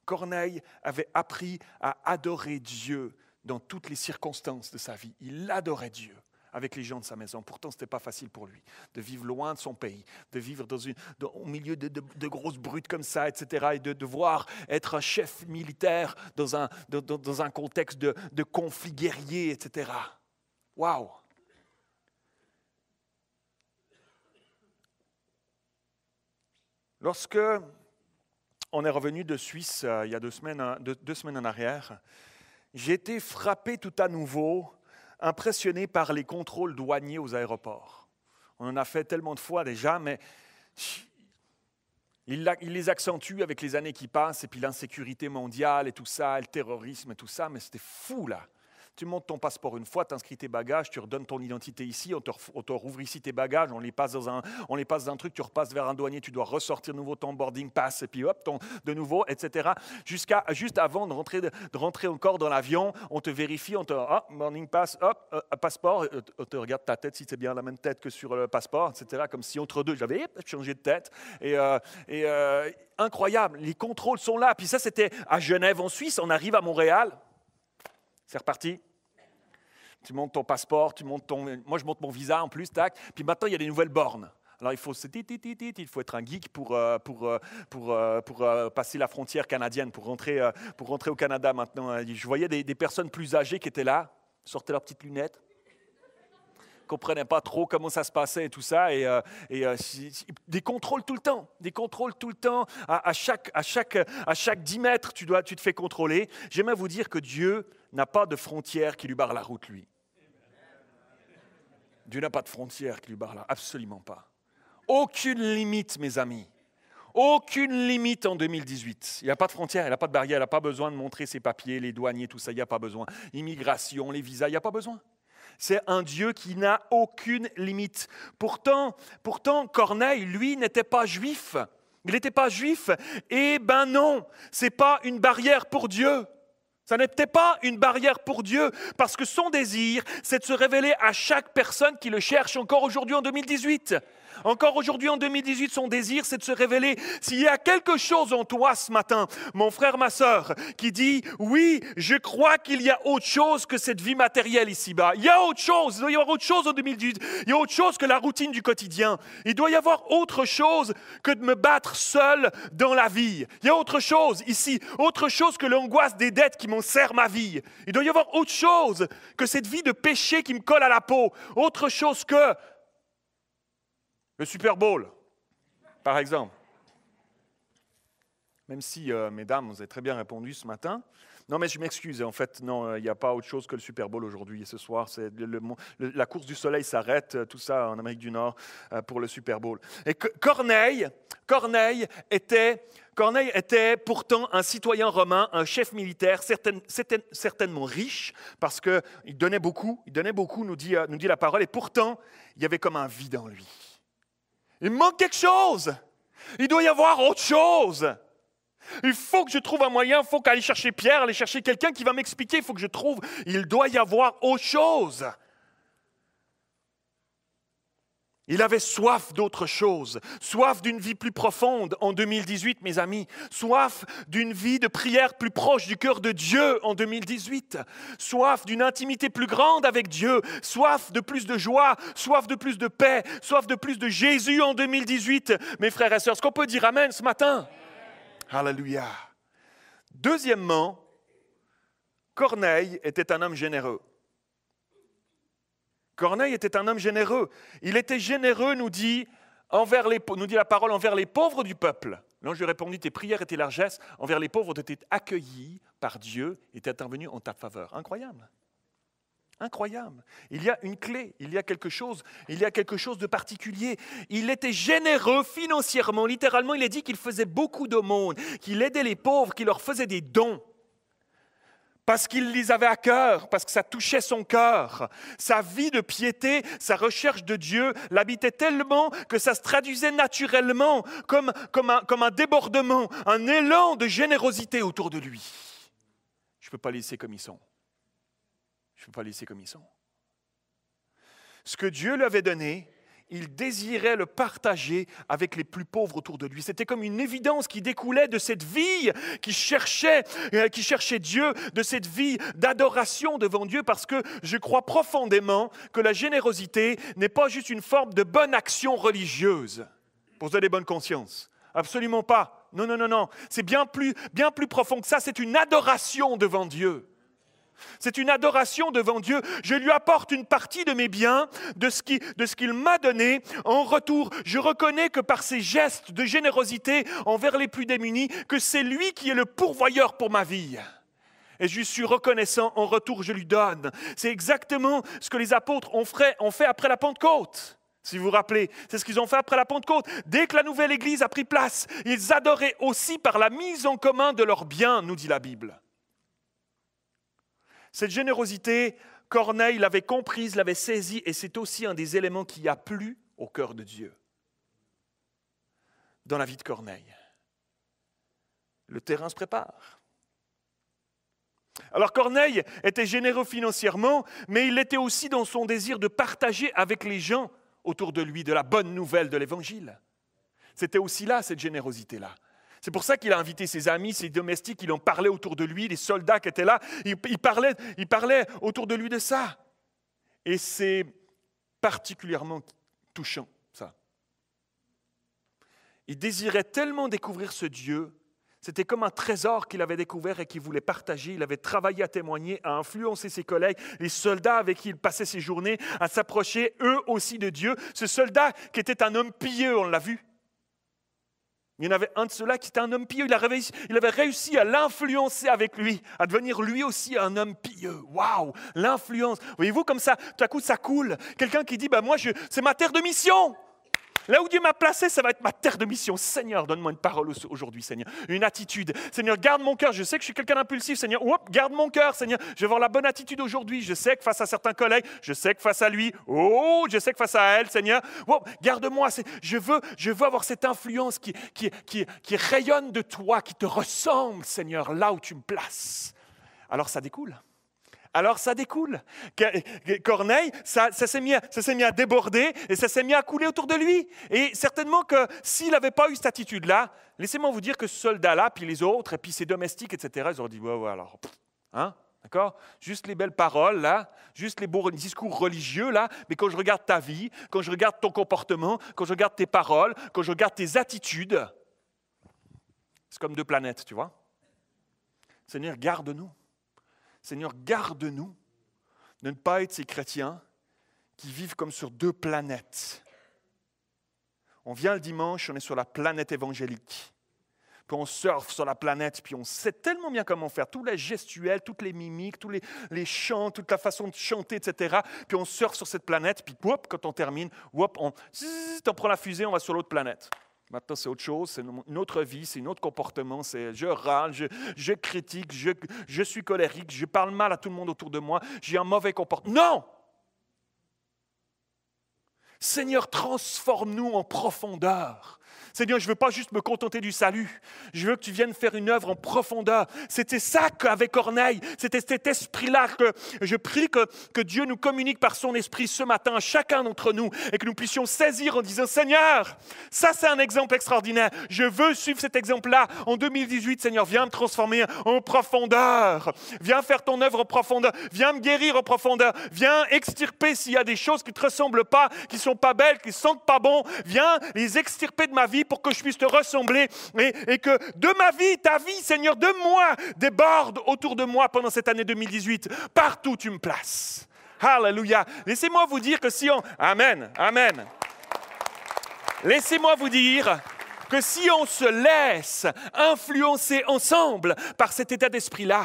Corneille avait appris à adorer Dieu dans toutes les circonstances de sa vie. Il adorait Dieu avec les gens de sa maison. Pourtant, ce n'était pas facile pour lui de vivre loin de son pays, de vivre au milieu de grosses brutes comme ça, etc. Et de devoir être un chef militaire dans un contexte de conflit guerrier, etc. Waouh! Lorsque on est revenu de Suisse il y a 2 semaines en arrière, j'ai été frappé tout à nouveau, impressionné par les contrôles douaniers aux aéroports. On en a fait tellement de fois déjà, mais il les accentue avec les années qui passent, et puis l'insécurité mondiale et tout ça, le terrorisme et tout ça, mais c'était fou là. Tu montes ton passeport une fois, tu inscris tes bagages, tu redonnes ton identité ici, on te rouvre ici tes bagages, on les passe dans un truc, tu repasses vers un douanier, tu dois ressortir de nouveau ton boarding pass, et puis hop, de nouveau, etc. Juste avant de rentrer encore dans l'avion, on te vérifie, boarding pass, passeport, on te regarde ta tête si c'est bien la même tête que sur le passeport, etc. Comme si entre deux, j'avais changé de tête. Incroyable, les contrôles sont là. Puis ça, c'était à Genève en Suisse, on arrive à Montréal, c'est reparti. Tu montes ton passeport, moi je monte mon visa en plus, tac. Puis maintenant il y a des nouvelles bornes. Alors il faut être un geek pour passer la frontière canadienne, pour rentrer au Canada maintenant. Je voyais des personnes plus âgées qui étaient là, sortaient leurs petites lunettes, ne comprenaient pas trop comment ça se passait et tout ça. Et des contrôles tout le temps, à chaque 10 mètres tu te fais contrôler. J'aimerais vous dire que Dieu n'a pas de frontière qui lui barre la route, lui. Dieu n'a pas de frontière qui lui barre la route, absolument pas. Aucune limite, mes amis. Aucune limite en 2018. Il n'y a pas de frontière, il n'a pas de barrière, il n'a pas besoin de montrer ses papiers, les douaniers, tout ça, il n'y a pas besoin. Immigration, les visas, il n'y a pas besoin. C'est un Dieu qui n'a aucune limite. Pourtant, Corneille, lui, n'était pas juif. Il n'était pas juif. Eh ben non, ce n'est pas une barrière pour Dieu. Ça n'était pas une barrière pour Dieu, parce que son désir, c'est de se révéler à chaque personne qui le cherche encore aujourd'hui en 2018. Encore aujourd'hui en 2018, son désir, c'est de se révéler. S'il y a quelque chose en toi ce matin, mon frère, ma sœur, qui dit « Oui, je crois qu'il y a autre chose que cette vie matérielle ici-bas. Il y a autre chose, il doit y avoir autre chose en 2018. Il y a autre chose que la routine du quotidien. Il doit y avoir autre chose que de me battre seul dans la vie. Il y a autre chose ici, autre chose que l'angoisse des dettes qui m'en serrent ma vie. Il doit y avoir autre chose que cette vie de péché qui me colle à la peau. Autre chose que le Super Bowl, par exemple. Même si, mesdames, vous avez très bien répondu ce matin. Non, mais je m'excuse. En fait, non, il n'y a pas autre chose que le Super Bowl aujourd'hui. Et ce soir, c'est la course du soleil s'arrête, tout ça en Amérique du Nord, pour le Super Bowl. Et Corneille était pourtant un citoyen romain, un chef militaire, certainement riche, parce qu'il donnait beaucoup, nous dit la parole. Et pourtant, il y avait comme un vide en lui. Il manque quelque chose. Il doit y avoir autre chose. Il faut que je trouve un moyen, il faut qu'aller chercher Pierre, aller chercher quelqu'un qui va m'expliquer, il faut que je trouve. Il doit y avoir autre chose. Il avait soif d'autre chose, soif d'une vie plus profonde en 2018, mes amis, soif d'une vie de prière plus proche du cœur de Dieu en 2018, soif d'une intimité plus grande avec Dieu, soif de plus de joie, soif de plus de paix, soif de plus de Jésus en 2018. Mes frères et sœurs, est-ce qu'on peut dire Amen ce matin? Alléluia. Deuxièmement, Corneille était un homme généreux. Corneille était un homme généreux. Il était généreux, nous dit la parole, envers les pauvres du peuple. L'ange lui répondit, tes prières et tes largesses envers les pauvres étaient accueillies par Dieu et étaient intervenues en ta faveur. Incroyable. Incroyable. Il y a une clé, il y a quelque chose de particulier. Il était généreux financièrement, littéralement, il est dit qu'il faisait beaucoup d'aumônes, qu'il aidait les pauvres, qu'il leur faisait des dons. Parce qu'il les avait à cœur, parce que ça touchait son cœur. Sa vie de piété, sa recherche de Dieu l'habitait tellement que ça se traduisait naturellement comme un débordement, un élan de générosité autour de lui. Je ne peux pas les laisser comme ils sont. Je ne peux pas les laisser comme ils sont. Ce que Dieu lui avait donné, il désirait le partager avec les plus pauvres autour de lui. C'était comme une évidence qui découlait de cette vie qui cherchait Dieu, de cette vie d'adoration devant Dieu, parce que je crois profondément que la générosité n'est pas juste une forme de bonne action religieuse pour se donner bonne conscience. Absolument pas. Non. C'est bien plus profond que ça. C'est une adoration devant Dieu. C'est une adoration devant Dieu. Je lui apporte une partie de mes biens, de ce qu'il m'a donné. En retour, je reconnais que par ses gestes de générosité envers les plus démunis, que c'est lui qui est le pourvoyeur pour ma vie. Et je suis reconnaissant, en retour, je lui donne. C'est exactement ce que les apôtres ont fait après la Pentecôte. Si vous vous rappelez, c'est ce qu'ils ont fait après la Pentecôte. Dès que la nouvelle Église a pris place, ils adoraient aussi par la mise en commun de leurs biens, nous dit la Bible. Cette générosité, Corneille l'avait comprise, l'avait saisie, et c'est aussi un des éléments qui a plu au cœur de Dieu dans la vie de Corneille. Le terrain se prépare. Alors Corneille était généreux financièrement, mais il l'était aussi dans son désir de partager avec les gens autour de lui de la bonne nouvelle de l'Évangile. C'était aussi là, cette générosité-là. C'est pour ça qu'il a invité ses amis, ses domestiques, il en parlait autour de lui, les soldats qui étaient là, il parlait autour de lui de ça. Et c'est particulièrement touchant, ça. Il désirait tellement découvrir ce Dieu, c'était comme un trésor qu'il avait découvert et qu'il voulait partager. Il avait travaillé à témoigner, à influencer ses collègues, les soldats avec qui il passait ses journées, à s'approcher eux aussi de Dieu. Ce soldat qui était un homme pieux, on l'a vu. Il y en avait un de ceux-là qui était un homme pieux. Il avait réussi à l'influencer avec lui, à devenir lui aussi un homme pieux. Waouh, l'influence. Voyez-vous, comme ça, tout à coup, ça coule. Quelqu'un qui dit, moi, c'est ma terre de mission. Là où Dieu m'a placé, ça va être ma terre de mission. Seigneur, donne-moi une parole aujourd'hui, Seigneur. Une attitude. Seigneur, garde mon cœur. Je sais que je suis quelqu'un d'impulsif, Seigneur. Garde mon cœur, Seigneur. Je vais avoir la bonne attitude aujourd'hui. Je sais que face à certains collègues, je sais que face à lui, je sais que face à elle, Seigneur. Garde-moi. Je veux avoir cette influence qui rayonne de toi, qui te ressemble, Seigneur, là où tu me places. Alors ça découle. Corneille, ça s'est mis à déborder et ça s'est mis à couler autour de lui. Et certainement que s'il n'avait pas eu cette attitude-là, laissez-moi vous dire que ce soldat-là, puis les autres, et puis ses domestiques, etc., ils auraient dit, alors, d'accord? Juste les belles paroles, là, juste les beaux discours religieux, là, mais quand je regarde ta vie, quand je regarde ton comportement, quand je regarde tes paroles, quand je regarde tes attitudes, c'est comme deux planètes, tu vois? Seigneur, garde-nous. Seigneur, garde-nous de ne pas être ces chrétiens qui vivent comme sur deux planètes. On vient le dimanche, on est sur la planète évangélique. puis on surfe sur la planète, puis on sait tellement bien comment faire, tous les gestuels, toutes les mimiques, tous les chants, toute la façon de chanter, etc. Puis on surfe sur cette planète, puis whoop, quand on termine, whoop, on prend la fusée, on va sur l'autre planète. Maintenant, c'est autre chose, c'est une autre vie, c'est un autre comportement, c'est je râle, je critique, je suis colérique, je parle mal à tout le monde autour de moi, j'ai un mauvais comportement. Non! Seigneur, transforme-nous en profondeur. Seigneur, je ne veux pas juste me contenter du salut. Je veux que tu viennes faire une œuvre en profondeur. C'était ça qu'avec Corneille, c'était cet esprit-là que je prie que Dieu nous communique par son esprit ce matin à chacun d'entre nous et que nous puissions saisir en disant, Seigneur, ça c'est un exemple extraordinaire. Je veux suivre cet exemple-là. En 2018, Seigneur, viens me transformer en profondeur. Viens faire ton œuvre en profondeur. Viens me guérir en profondeur. Viens extirper s'il y a des choses qui ne te ressemblent pas, qui ne sont pas belles, qui ne sentent pas bon. Viens les extirper de ma vie pour que je puisse te ressembler et que de ma vie, ta vie, Seigneur, de moi, déborde autour de moi pendant cette année 2018. Partout tu me places. Alléluia. Laissez-moi vous dire que si on... Amen, amen. Laissez-moi vous dire que si on se laisse influencer ensemble par cet état d'esprit-là,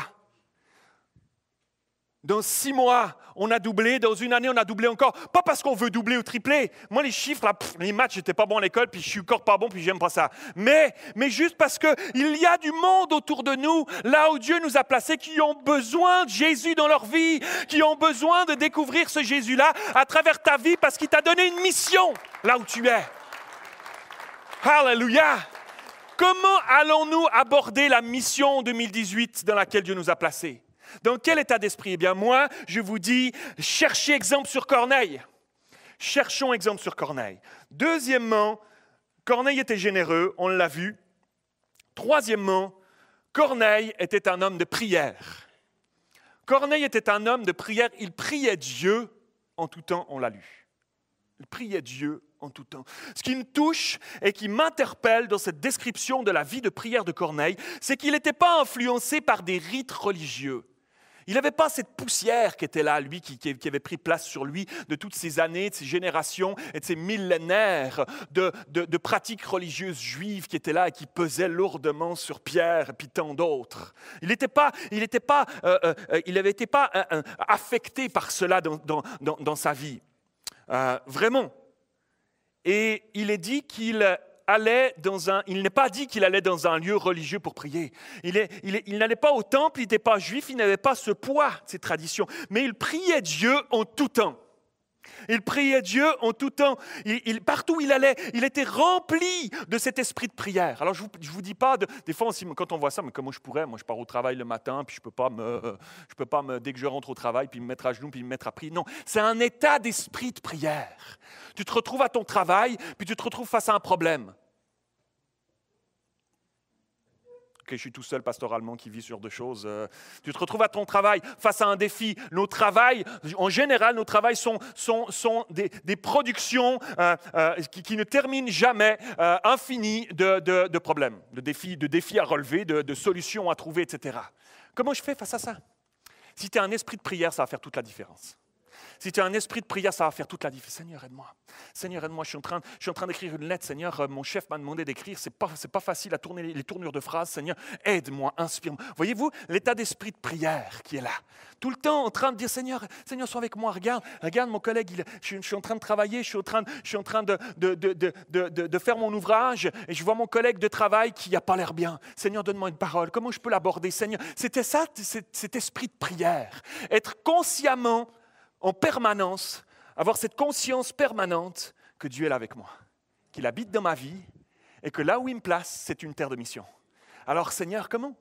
dans 6 mois, on a doublé. Dans une année, on a doublé encore. Pas parce qu'on veut doubler ou tripler. Moi, les chiffres, là, les maths, j'étais pas bon à l'école, puis je suis encore pas bon, puis j'aime pas ça. Mais juste parce qu'il y a du monde autour de nous, là où Dieu nous a placés, qui ont besoin de Jésus dans leur vie, qui ont besoin de découvrir ce Jésus-là à travers ta vie, parce qu'il t'a donné une mission là où tu es. Alléluia! Comment allons-nous aborder la mission 2018 dans laquelle Dieu nous a placés? Dans quel état d'esprit? Eh bien, moi, je vous dis, cherchez exemple sur Corneille. Cherchons exemple sur Corneille. Deuxièmement, Corneille était généreux, on l'a vu. Troisièmement, Corneille était un homme de prière. Corneille était un homme de prière, il priait Dieu en tout temps, on l'a lu. Il priait Dieu en tout temps. Ce qui me touche et qui m'interpelle dans cette description de la vie de prière de Corneille, c'est qu'il n'était pas influencé par des rites religieux. Il n'avait pas cette poussière qui était là, lui, qui avait pris place sur lui de toutes ces années, de ces générations et de ces millénaires de pratiques religieuses juives qui étaient là et qui pesaient lourdement sur Pierre et puis tant d'autres. Il n'avait été pas affecté par cela dans sa vie. Vraiment. Et il est dit qu'il n'est pas dit qu'il allait dans un lieu religieux pour prier. Il n'allait pas au temple, il n'était pas juif, il n'avait pas ce poids de ces traditions. Mais il priait Dieu en tout temps. Il priait Dieu en tout temps. Partout où il allait, il était rempli de cet esprit de prière. Alors, je vous dis pas, des fois, quand on voit ça, mais comment je pourrais? Moi, je pars au travail le matin, puis je peux pas dès que je rentre au travail, puis me mettre à genoux, puis me mettre à prier. Non, c'est un état d'esprit de prière. Tu te retrouves à ton travail, puis tu te retrouves face à un problème. Ok, je suis tout seul pastoralement qui vit sur deux choses. Tu te retrouves à ton travail face à un défi. Nos travails, en général, nos travails sont des productions qui ne terminent jamais, infinies de problèmes, de défis à relever, de solutions à trouver, etc. Comment je fais face à ça? Si tu as un esprit de prière, ça va faire toute la différence. Si tu as un esprit de prière, ça va faire toute la différence. Seigneur, aide-moi. Seigneur, aide-moi. Je suis en train d'écrire une lettre. Seigneur, mon chef m'a demandé d'écrire. C'est pas facile à tourner les tournures de phrases. Seigneur, aide-moi, inspire-moi. Voyez-vous l'état d'esprit de prière qui est là. Tout le temps en train de dire, Seigneur, sois avec moi. Regarde mon collègue. Je suis en train de travailler. Je suis en train de faire mon ouvrage. Et je vois mon collègue de travail qui n'a pas l'air bien. Seigneur, donne-moi une parole. Comment je peux l'aborder? Seigneur, c'était ça, cet esprit de prière. Être consciemment en permanence, avoir cette conscience permanente que Dieu est là avec moi, qu'il habite dans ma vie et que là où il me place, c'est une terre de mission. Alors Seigneur, comment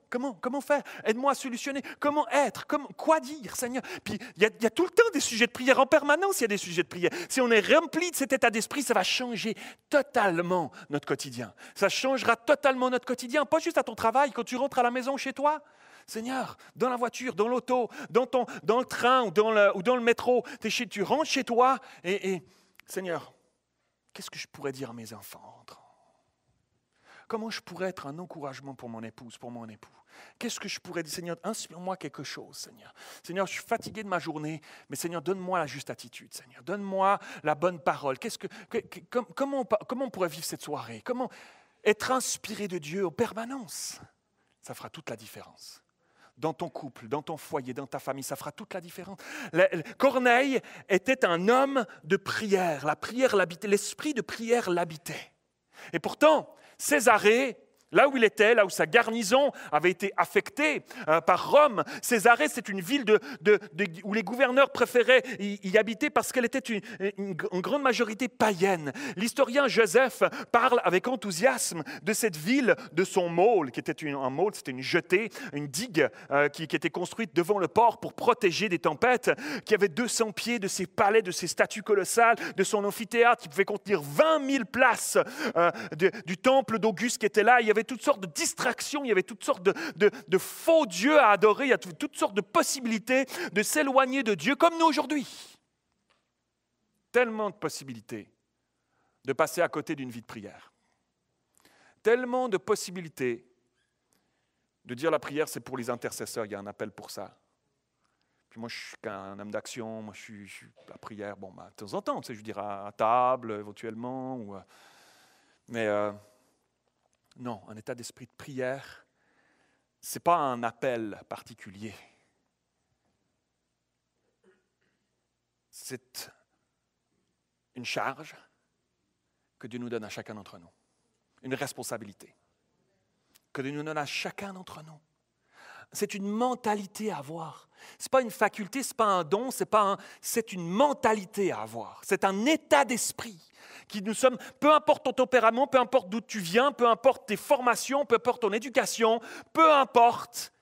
faire? Aide-moi à solutionner. Comment être? Quoi dire, Seigneur? Puis il y a tout le temps des sujets de prière. En permanence, il y a des sujets de prière. Si on est rempli de cet état d'esprit, ça va changer totalement notre quotidien. Ça changera totalement notre quotidien, pas juste à ton travail, quand tu rentres à la maison chez toi. Seigneur, dans la voiture, dans l'auto, dans le train ou dans le métro, tu rentres chez toi et Seigneur, qu'est-ce que je pourrais dire à mes enfants en rentrant? Comment je pourrais être un encouragement pour mon épouse, pour mon époux? Qu'est-ce que je pourrais dire? Seigneur, inspire-moi quelque chose, Seigneur. Seigneur, je suis fatigué de ma journée, mais Seigneur, donne-moi la juste attitude, Seigneur. Donne-moi la bonne parole. Comment on pourrait vivre cette soirée? être inspiré de Dieu en permanence, ça fera toute la différence. Dans ton couple, dans ton foyer, dans ta famille, ça fera toute la différence. Corneille était un homme de prière. La prière l'habitait, l'esprit de prière l'habitait. Et pourtant, Césarée, là où il était, là où sa garnison avait été affectée par Rome, Césarée, c'est une ville où les gouverneurs préféraient y habiter parce qu'elle était une grande majorité païenne. L'historien Joseph parle avec enthousiasme de cette ville, de son môle, qui était un môle, c'était une jetée, une digue qui était construite devant le port pour protéger des tempêtes, qui avait 200 pieds, de ses palais, de ses statues colossales, de son amphithéâtre qui pouvait contenir 20 000 places, du temple d'Auguste qui était là. Il y avait toutes sortes de distractions, il y avait toutes sortes de faux dieux à adorer, il y a toutes sortes de possibilités de s'éloigner de Dieu, comme nous aujourd'hui. Tellement de possibilités de passer à côté d'une vie de prière. Tellement de possibilités de dire la prière, c'est pour les intercesseurs, il y a un appel pour ça. Puis moi, je suis qu'un homme d'action, moi, je suis la prière, bon, de temps en temps, tu sais, je dirais à table, éventuellement, mais non, un état d'esprit de prière, ce n'est pas un appel particulier. C'est une charge que Dieu nous donne à chacun d'entre nous. Une responsabilité que Dieu nous donne à chacun d'entre nous. C'est une mentalité à avoir. Ce n'est pas une faculté, ce n'est pas un don, c'est une mentalité à avoir. C'est un état d'esprit qui nous sommes, peu importe ton tempérament, peu importe d'où tu viens, peu importe tes formations, peu importe ton éducation, peu importe,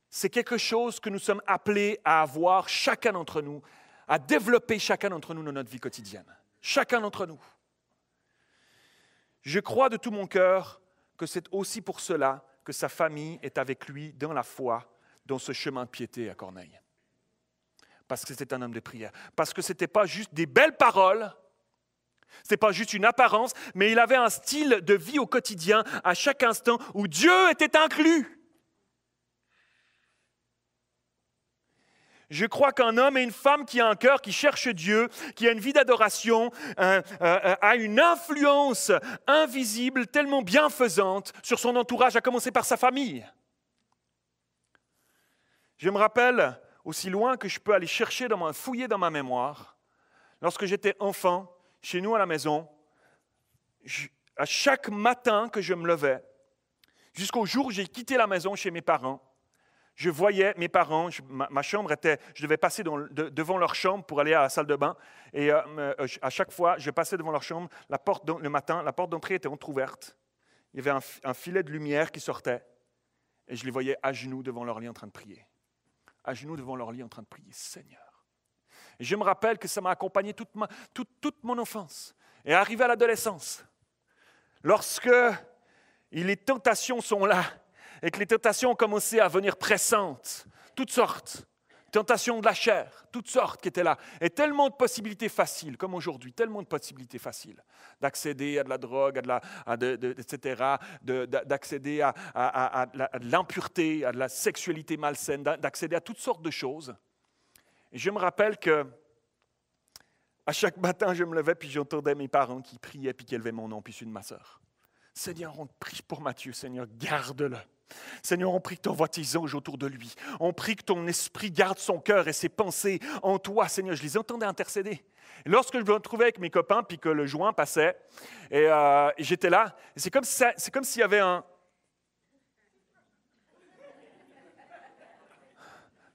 c'est quelque chose que nous sommes appelés à avoir chacun d'entre nous, à développer chacun d'entre nous dans notre vie quotidienne. Chacun d'entre nous. Je crois de tout mon cœur que c'est aussi pour cela que sa famille est avec lui dans la foi, dans ce chemin de piété à Corneille. Parce que c'était un homme de prière. Parce que ce n'était pas juste des belles paroles, ce n'est pas juste une apparence, mais il avait un style de vie au quotidien, à chaque instant, où Dieu était inclus. Je crois qu'un homme et une femme qui a un cœur, qui cherche Dieu, qui a une vie d'adoration, a une influence invisible, tellement bienfaisante sur son entourage, à commencer par sa famille. Je me rappelle, aussi loin que je peux aller fouiller dans ma mémoire, lorsque j'étais enfant, chez nous à la maison, à chaque matin que je me levais, jusqu'au jour où j'ai quitté la maison chez mes parents, je voyais mes parents, ma chambre était, je devais passer devant leur chambre pour aller à la salle de bain. Et à chaque fois, je passais devant leur chambre, le matin, la porte d'entrée était entrouverte. Il y avait un filet de lumière qui sortait. Et je les voyais à genoux devant leur lit en train de prier. À genoux devant leur lit en train de prier, Seigneur. Et je me rappelle que ça m'a accompagné toute mon enfance. Et arrivé à l'adolescence, lorsque les tentations sont là, et que les tentations ont commencé à venir pressantes, toutes sortes, tentations de la chair, toutes sortes qui étaient là, et tellement de possibilités faciles, comme aujourd'hui, tellement de possibilités faciles, d'accéder à de la drogue, etc., d'accéder à de l'impureté, à de la sexualité malsaine, d'accéder à toutes sortes de choses. Et je me rappelle que à chaque matin, je me levais, puis j'entendais mes parents qui priaient, puis qui élevaient mon nom, puis celui de ma sœur. Seigneur, on te prie pour Matthieu, Seigneur, garde-le. Seigneur, on prie que tu envoies tes anges autour de lui. On prie que ton esprit garde son cœur et ses pensées en toi, Seigneur. Je les entendais intercéder. Et lorsque je me retrouvais avec mes copains, puis que le joint passait, et j'étais là, et c'est comme s'il y avait un...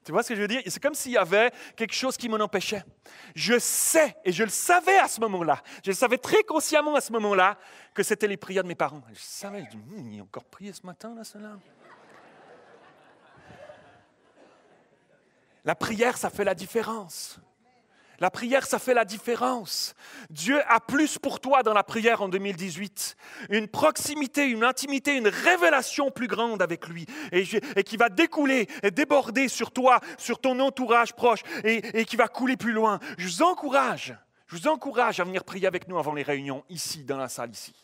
Tu vois ce que je veux dire? C'est comme s'il y avait quelque chose qui m'en empêchait. Je sais, et je le savais à ce moment-là, je le savais très consciemment à ce moment-là, que c'était les prières de mes parents. Je savais, je dis, il a encore prié ce matin, là, cela. La prière, ça fait la différence. La prière, ça fait la différence. Dieu a plus pour toi dans la prière en 2018. Une proximité, une intimité, une révélation plus grande avec lui. Et qui va découler et déborder sur toi, sur ton entourage proche et qui va couler plus loin. Je vous encourage à venir prier avec nous avant les réunions, ici, dans la salle ici.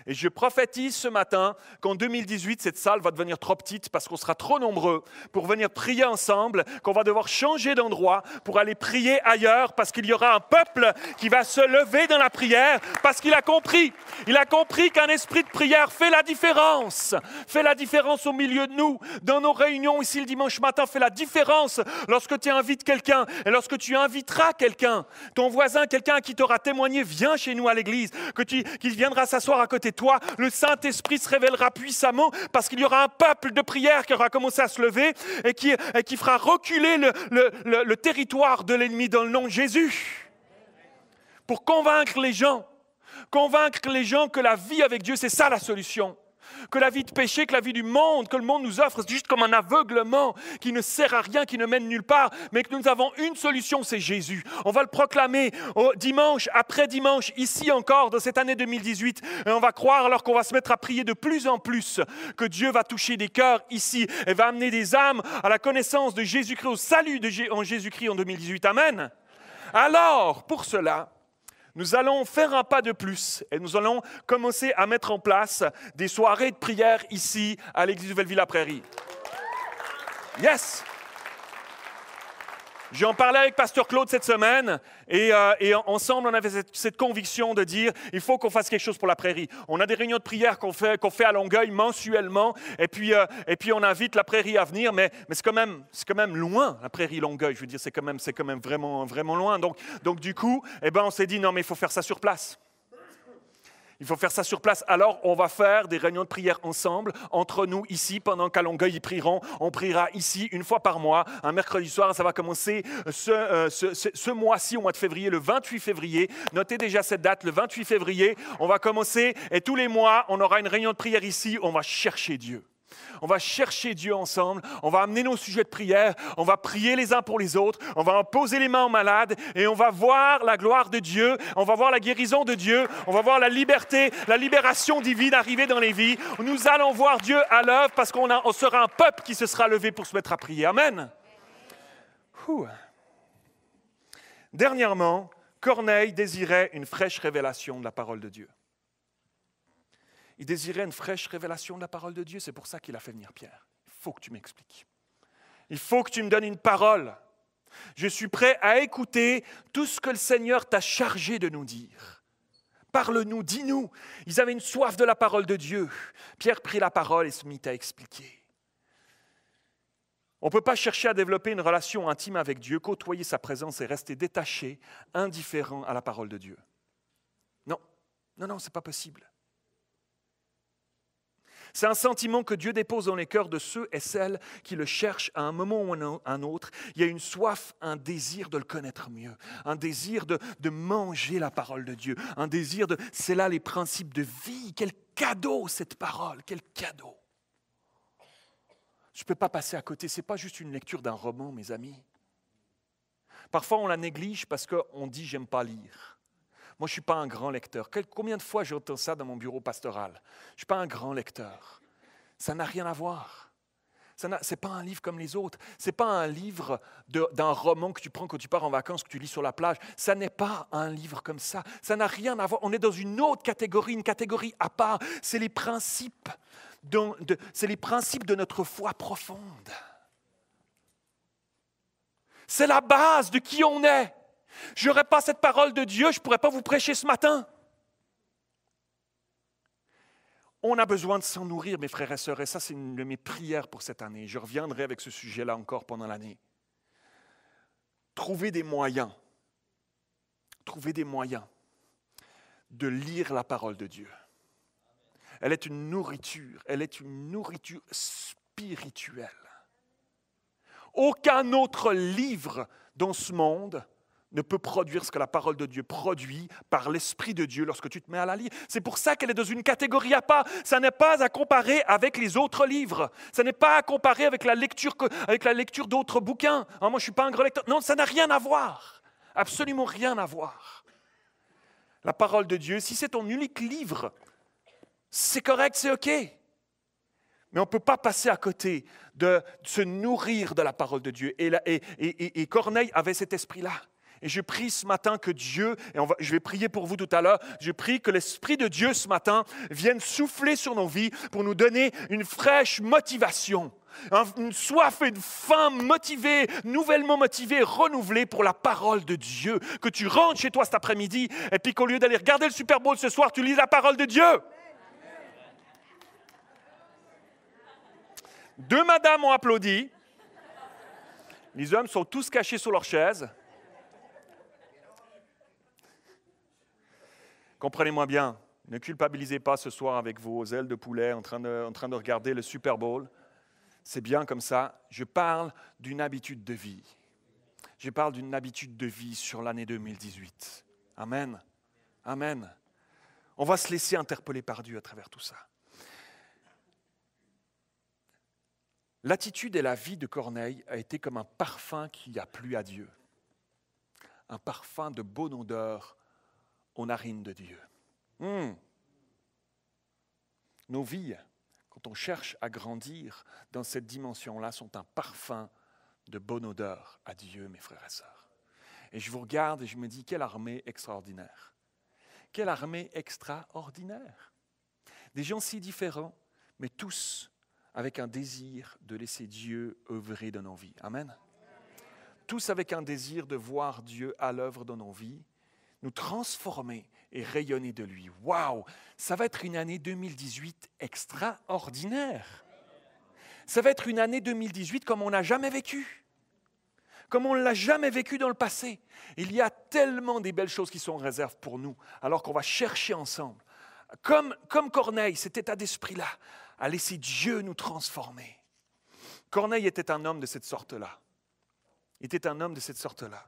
Et je prophétise ce matin qu'en 2018, cette salle va devenir trop petite parce qu'on sera trop nombreux pour venir prier ensemble, qu'on va devoir changer d'endroit pour aller prier ailleurs parce qu'il y aura un peuple qui va se lever dans la prière parce qu'il a compris. Il a compris qu'un esprit de prière fait la différence. Fait la différence au milieu de nous. Dans nos réunions ici le dimanche matin, fait la différence lorsque tu invites quelqu'un et lorsque tu inviteras quelqu'un, ton voisin, quelqu'un à qui tu auras témoigné, viens chez nous à l'église, qu'il viendra s'asseoir à côté de toi, le Saint-Esprit se révélera puissamment parce qu'il y aura un peuple de prière qui aura commencé à se lever et qui fera reculer le territoire de l'ennemi dans le nom de Jésus. Pour convaincre les gens que la vie avec Dieu, c'est ça la solution. Que la vie de péché, que la vie du monde, que le monde nous offre, c'est juste comme un aveuglement qui ne sert à rien, qui ne mène nulle part, mais que nous avons une solution, c'est Jésus. On va le proclamer dimanche après dimanche, ici encore, dans cette année 2018. Et on va croire, alors qu'on va se mettre à prier de plus en plus, que Dieu va toucher des cœurs ici et va amener des âmes à la connaissance de Jésus-Christ, au salut en Jésus-Christ en 2018. Amen. Alors, pour cela, nous allons faire un pas de plus et nous allons commencer à mettre en place des soirées de prière ici à l'église de Belleville-la-Prairie. Yes! J'en parlais avec Pasteur Claude cette semaine et ensemble on avait cette conviction de dire il faut qu'on fasse quelque chose pour la prairie. On a des réunions de prière qu'on fait à Longueuil mensuellement et puis on invite la prairie à venir, mais c'est quand même loin la prairie Longueuil. Je veux dire c'est quand même vraiment vraiment loin. Donc du coup on s'est dit non mais il faut faire ça sur place. Il faut faire ça sur place. Alors, on va faire des réunions de prière ensemble, entre nous ici, pendant qu'à Longueuil, ils prieront. On priera ici une fois par mois, un mercredi soir. Ça va commencer ce mois-ci, au mois de février, le 28 février. Notez déjà cette date, le 28 février. On va commencer et tous les mois, on aura une réunion de prière ici. On va chercher Dieu. On va chercher Dieu ensemble, on va amener nos sujets de prière, on va prier les uns pour les autres, on va poser les mains aux malades et on va voir la gloire de Dieu, on va voir la guérison de Dieu, on va voir la liberté, la libération divine arriver dans les vies. Nous allons voir Dieu à l'œuvre parce qu'on sera un peuple qui se sera levé pour se mettre à prier. Amen. Dernièrement, Corneille désirait une fraîche révélation de la parole de Dieu. Il désirait une fraîche révélation de la parole de Dieu. C'est pour ça qu'il a fait venir Pierre. Il faut que tu m'expliques. Il faut que tu me donnes une parole. Je suis prêt à écouter tout ce que le Seigneur t'a chargé de nous dire. Parle-nous, dis-nous. Ils avaient une soif de la parole de Dieu. Pierre prit la parole et se mit à expliquer. On ne peut pas chercher à développer une relation intime avec Dieu, côtoyer sa présence et rester détaché, indifférent à la parole de Dieu. Non, ce n'est pas possible. C'est un sentiment que Dieu dépose dans les cœurs de ceux et celles qui le cherchent à un moment ou à un autre. Il y a une soif, un désir de le connaître mieux, un désir de manger la parole de Dieu, un désir de... C'est là les principes de vie. Quel cadeau cette parole, quel cadeau. Je ne peux pas passer à côté, ce n'est pas juste une lecture d'un roman, mes amis. Parfois on la néglige parce qu'on dit « j'aime pas lire ». Moi, je ne suis pas un grand lecteur. Combien de fois j'entends ça dans mon bureau pastoral? Je ne suis pas un grand lecteur. Ça n'a rien à voir. Ce n'est pas un livre comme les autres. Ce n'est pas un livre d'un roman que tu prends quand tu pars en vacances, que tu lis sur la plage. Ça n'est pas un livre comme ça. Ça n'a rien à voir. On est dans une autre catégorie, une catégorie à part. C'est les principes de notre foi profonde. C'est la base de qui on est. Je n'aurais pas cette parole de Dieu, je ne pourrais pas vous prêcher ce matin. On a besoin de s'en nourrir, mes frères et sœurs, et ça, c'est une de mes prières pour cette année. Je reviendrai avec ce sujet-là encore pendant l'année. Trouver des moyens de lire la parole de Dieu. Elle est une nourriture spirituelle. Aucun autre livre dans ce monde ne peut produire ce que la parole de Dieu produit par l'Esprit de Dieu lorsque tu te mets à la lire. C'est pour ça qu'elle est dans une catégorie à part. Ça n'est pas à comparer avec les autres livres. Ça n'est pas à comparer avec la lecture d'autres bouquins. Moi, je ne suis pas un grand lecteur. Non, ça n'a rien à voir. Absolument rien à voir. La parole de Dieu, si c'est ton unique livre, c'est correct, c'est OK. Mais on ne peut pas passer à côté de se nourrir de la parole de Dieu. Et Corneille avait cet esprit-là. Et je prie ce matin que Dieu, je vais prier pour vous tout à l'heure, je prie que l'Esprit de Dieu ce matin vienne souffler sur nos vies pour nous donner une fraîche motivation, une soif et une faim motivée, nouvellement motivée, renouvelée pour la parole de Dieu. Que tu rentres chez toi cet après-midi et puis qu'au lieu d'aller regarder le Super Bowl ce soir, tu lis la parole de Dieu. Deux madames ont applaudi. Les hommes sont tous cachés sous leur chaise. Comprenez-moi bien, ne culpabilisez pas ce soir avec vos ailes de poulet en train de regarder le Super Bowl. C'est bien comme ça. Je parle d'une habitude de vie. Je parle d'une habitude de vie sur l'année 2018. Amen. Amen. On va se laisser interpeller par Dieu à travers tout ça. L'attitude et la vie de Corneille a été comme un parfum qui a plu à Dieu. Un parfum de bonne odeur aux narines de Dieu. Nos vies, quand on cherche à grandir dans cette dimension-là, sont un parfum de bonne odeur à Dieu, mes frères et sœurs. Et je vous regarde et je me dis, quelle armée extraordinaire. Quelle armée extraordinaire. Des gens si différents, mais tous avec un désir de laisser Dieu œuvrer dans nos vies. Amen. Tous avec un désir de voir Dieu à l'œuvre dans nos vies, nous transformer et rayonner de lui. Waouh! Ça va être une année 2018 extraordinaire. Ça va être une année 2018 comme on n'a jamais vécu. Comme on ne l'a jamais vécu dans le passé. Il y a tellement des belles choses qui sont en réserve pour nous, alors qu'on va chercher ensemble. Comme Corneille, cet état d'esprit-là, à laisser Dieu nous transformer. Corneille était un homme de cette sorte-là. Il était un homme de cette sorte-là.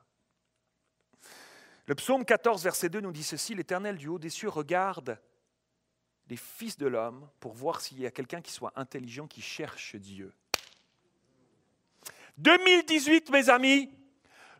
Le psaume 14, verset 2 nous dit ceci, « L'Éternel du haut des cieux regarde les fils de l'homme pour voir s'il y a quelqu'un qui soit intelligent, qui cherche Dieu. » 2018, mes amis,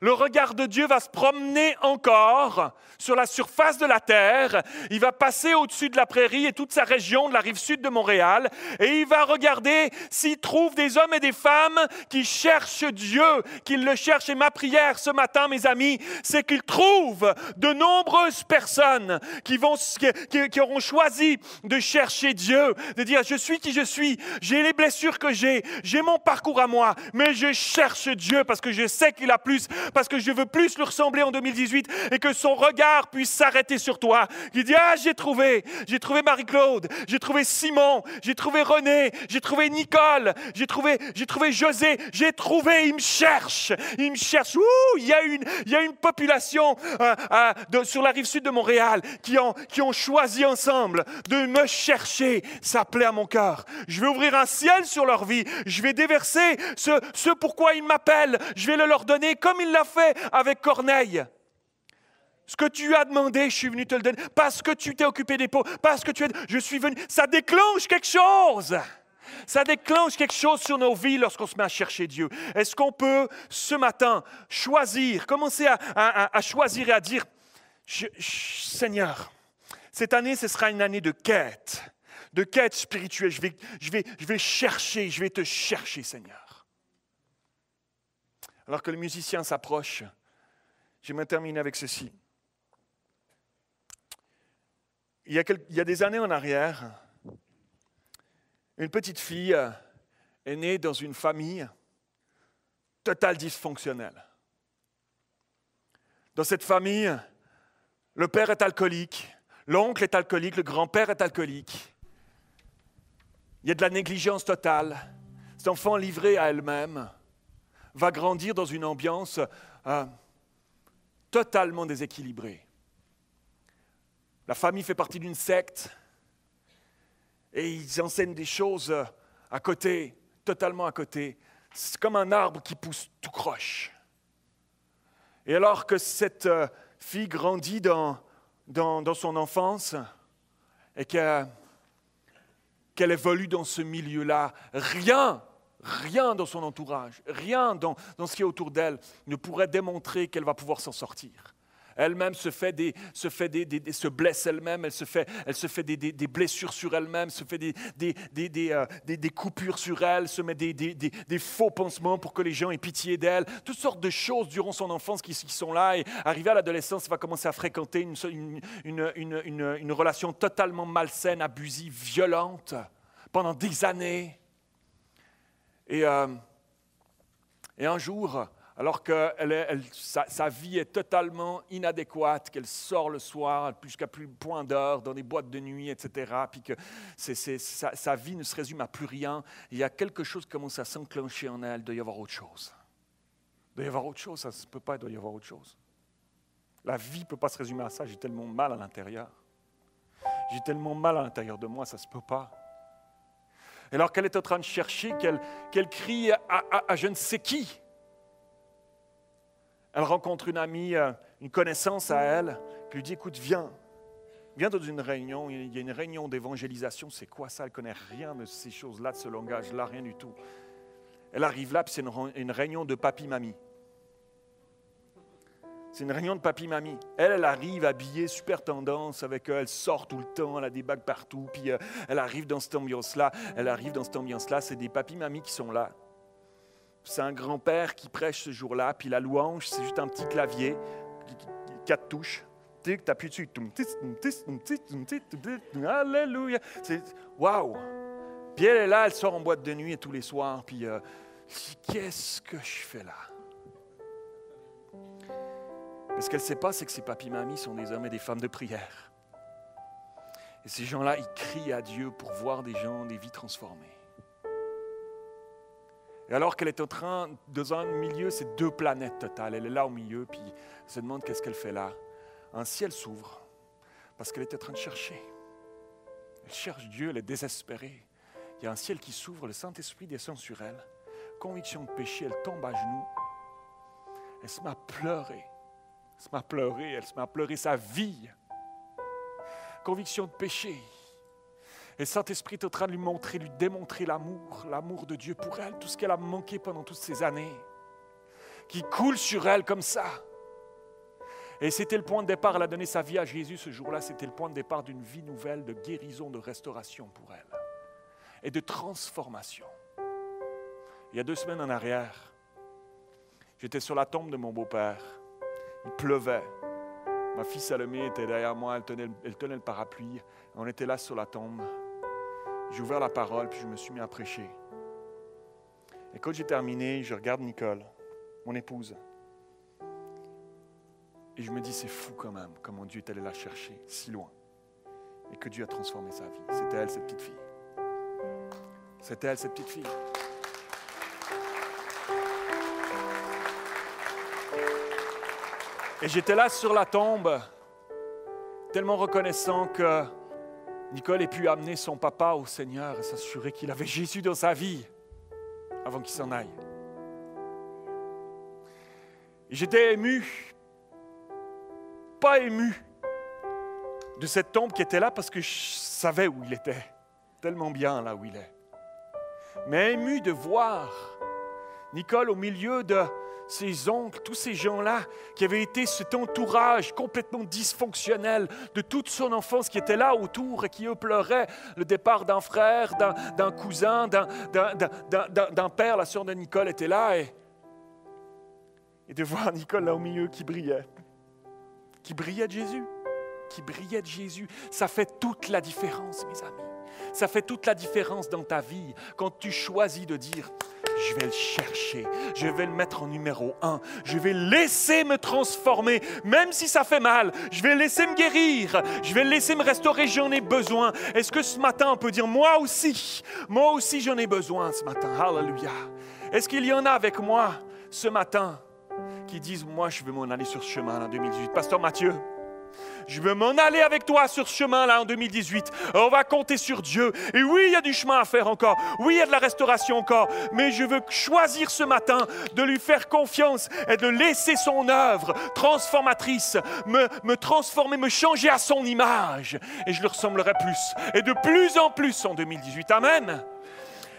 le regard de Dieu va se promener encore sur la surface de la terre. Il va passer au-dessus de la prairie et toute sa région de la rive sud de Montréal. Et il va regarder s'il trouve des hommes et des femmes qui cherchent Dieu, qu'ils le cherchent. Et ma prière ce matin, mes amis, c'est qu'il trouve de nombreuses personnes qui auront choisi de chercher Dieu, de dire je suis qui je suis, j'ai les blessures que j'ai mon parcours à moi, mais je cherche Dieu parce que je sais qu'il a plus, parce que je veux plus lui ressembler en 2018 et que son regard puisse s'arrêter sur toi. Il dit, j'ai trouvé Marie-Claude, j'ai trouvé Simon, j'ai trouvé René, j'ai trouvé Nicole, j'ai trouvé José, il me cherche. Il y a une population sur la rive sud de Montréal qui ont choisi ensemble de me chercher. Ça plaît à mon cœur. Je vais ouvrir un ciel sur leur vie. Je vais déverser ce pourquoi ils m'appellent. Je vais le leur donner comme il l'a fait avec Corneille. Ce que tu as demandé, je suis venu te le donner. Parce que tu t'es occupé des pauvres, je suis venu. Ça déclenche quelque chose. Ça déclenche quelque chose sur nos vies lorsqu'on se met à chercher Dieu. Est-ce qu'on peut, ce matin, commencer à choisir et à dire, Seigneur, cette année, ce sera une année de quête spirituelle. Je vais chercher, je vais te chercher, Seigneur. Alors que le musicien s'approche, j'aimerais terminer avec ceci. Il y a des années en arrière, une petite fille est née dans une famille totale dysfonctionnelle. Dans cette famille, le père est alcoolique, l'oncle est alcoolique, le grand-père est alcoolique. Il y a de la négligence totale. Cet enfant livré à elle-même va grandir dans une ambiance totalement déséquilibrée. La famille fait partie d'une secte et ils enseignent des choses à côté, totalement à côté. C'est comme un arbre qui pousse tout croche. Et alors que cette fille grandit dans son enfance et qu'elle évolue dans ce milieu-là, rien dans son entourage, rien dans ce qui est autour d'elle ne pourrait démontrer qu'elle va pouvoir s'en sortir. Elle-même se blesse elle-même, elle se fait des blessures sur elle-même, se fait des coupures sur elle, se met des faux pansements pour que les gens aient pitié d'elle. Toutes sortes de choses durant son enfance qui sont là. Et arrivé à l'adolescence, elle va commencer à fréquenter une relation totalement malsaine, abusive, violente pendant des années. Et un jour, alors que sa vie est totalement inadéquate, qu'elle sort le soir jusqu'à plus point d'heure, dans des boîtes de nuit, etc., puis que sa vie ne se résume à plus rien, il y a quelque chose qui commence à s'enclencher en elle, il doit y avoir autre chose. Il doit y avoir autre chose, ça ne se peut pas, il doit y avoir autre chose. La vie ne peut pas se résumer à ça, j'ai tellement mal à l'intérieur. J'ai tellement mal à l'intérieur de moi, ça ne se peut pas. Et alors qu'elle est en train de chercher, qu'elle crie à je ne sais qui, elle rencontre une amie, une connaissance à elle, qui lui dit, écoute, viens dans une réunion, il y a une réunion d'évangélisation, c'est quoi ça? Elle ne connaît rien de ces choses-là, de ce langage-là, rien du tout. Elle arrive là, puis c'est une réunion de papi-mamie. C'est une réunion de papi-mamie. Elle arrive habillée, super tendance, avec elle sort tout le temps, elle a des bagues partout, puis elle arrive dans cette ambiance-là, c'est des papi-mamies qui sont là. C'est un grand-père qui prêche ce jour-là, puis la louange, c'est juste un petit clavier, 4 touches. Tu appuies dessus. Alléluia. Waouh! Puis elle est là, elle sort en boîte de nuit tous les soirs, puis qu'est-ce que je fais là? Mais ce qu'elle ne sait pas, c'est que ces papis-mamies sont des hommes et des femmes de prière. Et ces gens-là, ils crient à Dieu pour voir des gens, des vies transformées. Et alors qu'elle est en train, dans un milieu, c'est 2 planètes totales. Elle est là au milieu, puis elle se demande qu'est-ce qu'elle fait là. Un ciel s'ouvre, parce qu'elle est en train de chercher. Elle cherche Dieu, elle est désespérée. Il y a un ciel qui s'ouvre, le Saint-Esprit descend sur elle. Conviction de péché, elle tombe à genoux. Elle se met à pleurer. Elle se met à pleurer sa vie. Conviction de péché. Et le Saint-Esprit est en train de lui démontrer l'amour de Dieu pour elle, tout ce qu'elle a manqué pendant toutes ces années, qui coule sur elle comme ça. Et c'était le point de départ, elle a donné sa vie à Jésus ce jour-là, c'était le point de départ d'une vie nouvelle, de guérison, de restauration pour elle, et de transformation. Il y a 2 semaines en arrière, j'étais sur la tombe de mon beau-père, il pleuvait. Ma fille Salomé était derrière moi, elle tenait le parapluie. On était là sur la tombe. J'ai ouvert la parole, puis je me suis mis à prêcher. Et quand j'ai terminé, je regarde Nicole, mon épouse. Et je me dis, c'est fou quand même, comment Dieu est allé la chercher si loin. Et que Dieu a transformé sa vie. C'était elle, cette petite fille. C'était elle, cette petite fille. Et j'étais là sur la tombe, tellement reconnaissant que Nicole ait pu amener son papa au Seigneur et s'assurer qu'il avait Jésus dans sa vie avant qu'il s'en aille. Et j'étais ému, pas ému de cette tombe qui était là parce que je savais où il était, tellement bien là où il est. Mais ému de voir Nicole au milieu de ses oncles, tous ces gens-là qui avaient été cet entourage complètement dysfonctionnel de toute son enfance qui était là autour et qui eux pleuraient le départ d'un frère, d'un cousin, d'un père. La sœur de Nicole était là et de voir Nicole là au milieu qui brillait de Jésus, ça fait toute la différence, mes amis. Ça fait toute la différence dans ta vie quand tu choisis de dire je vais le chercher, je vais le mettre en numéro 1, je vais laisser me transformer, même si ça fait mal, je vais laisser me guérir, je vais laisser me restaurer, j'en ai besoin. Est-ce que ce matin on peut dire moi aussi j'en ai besoin ce matin, alléluia. Est-ce qu'il y en a avec moi ce matin qui disent moi je veux m'en aller sur ce chemin en 2018, Pasteur Mathieu, je veux m'en aller avec toi sur ce chemin-là en 2018. On va compter sur Dieu. Et oui, il y a du chemin à faire encore. Oui, il y a de la restauration encore. Mais je veux choisir ce matin de lui faire confiance et de laisser son œuvre transformatrice me transformer, me changer à son image. Et je le ressemblerai plus. Et de plus en plus en 2018. Amen.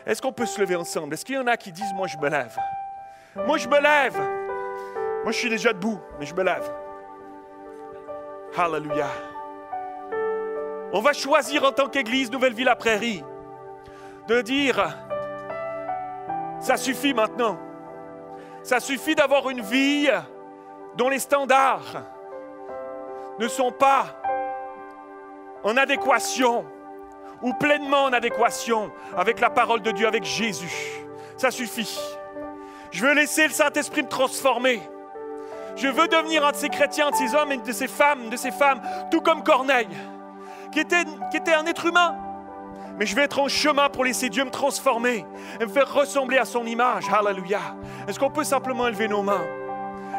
Est-ce qu'on peut se lever ensemble? Est-ce qu'il y en a qui disent, moi je me lève? Moi je me lève. Moi je suis déjà debout, mais je me lève. Alléluia. On va choisir en tant qu'Église Nouvelle-Vie-la-Prairie de dire, ça suffit maintenant. Ça suffit d'avoir une vie dont les standards ne sont pas en adéquation ou pleinement en adéquation avec la parole de Dieu, avec Jésus. Ça suffit. Je veux laisser le Saint-Esprit me transformer. Je veux devenir un de ces chrétiens, de ces hommes et de ces femmes, tout comme Corneille, qui était un être humain. Mais je vais être en chemin pour laisser Dieu me transformer et me faire ressembler à son image. Alléluia. Est-ce qu'on peut simplement élever nos mains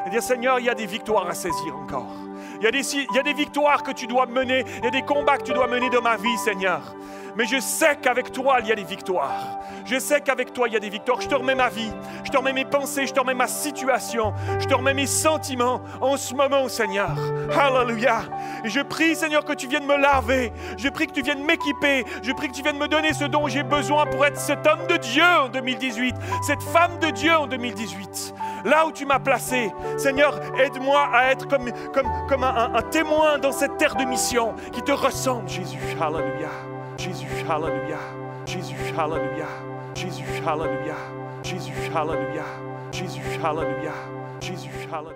et dire, Seigneur, il y a des victoires à saisir encore. Il y a des victoires que tu dois mener, il y a des combats que tu dois mener dans ma vie, Seigneur. Mais je sais qu'avec toi, il y a des victoires. Je sais qu'avec toi, il y a des victoires. Je te remets ma vie, je te remets mes pensées, je te remets ma situation, je te remets mes sentiments en ce moment, Seigneur. Alléluia. Et je prie, Seigneur, que tu viennes me laver. Je prie que tu viennes m'équiper. Je prie que tu viennes me donner ce dont j'ai besoin pour être cet homme de Dieu en 2018, cette femme de Dieu en 2018. Là où tu m'as placé, Seigneur, aide-moi à être comme un témoin dans cette terre de mission qui te ressemble, Jésus. Alléluia. Jésus, alléluia. Jésus, alléluia. Jésus, alléluia. Jésus, alléluia. Jésus, alléluia. Jésus, alléluia.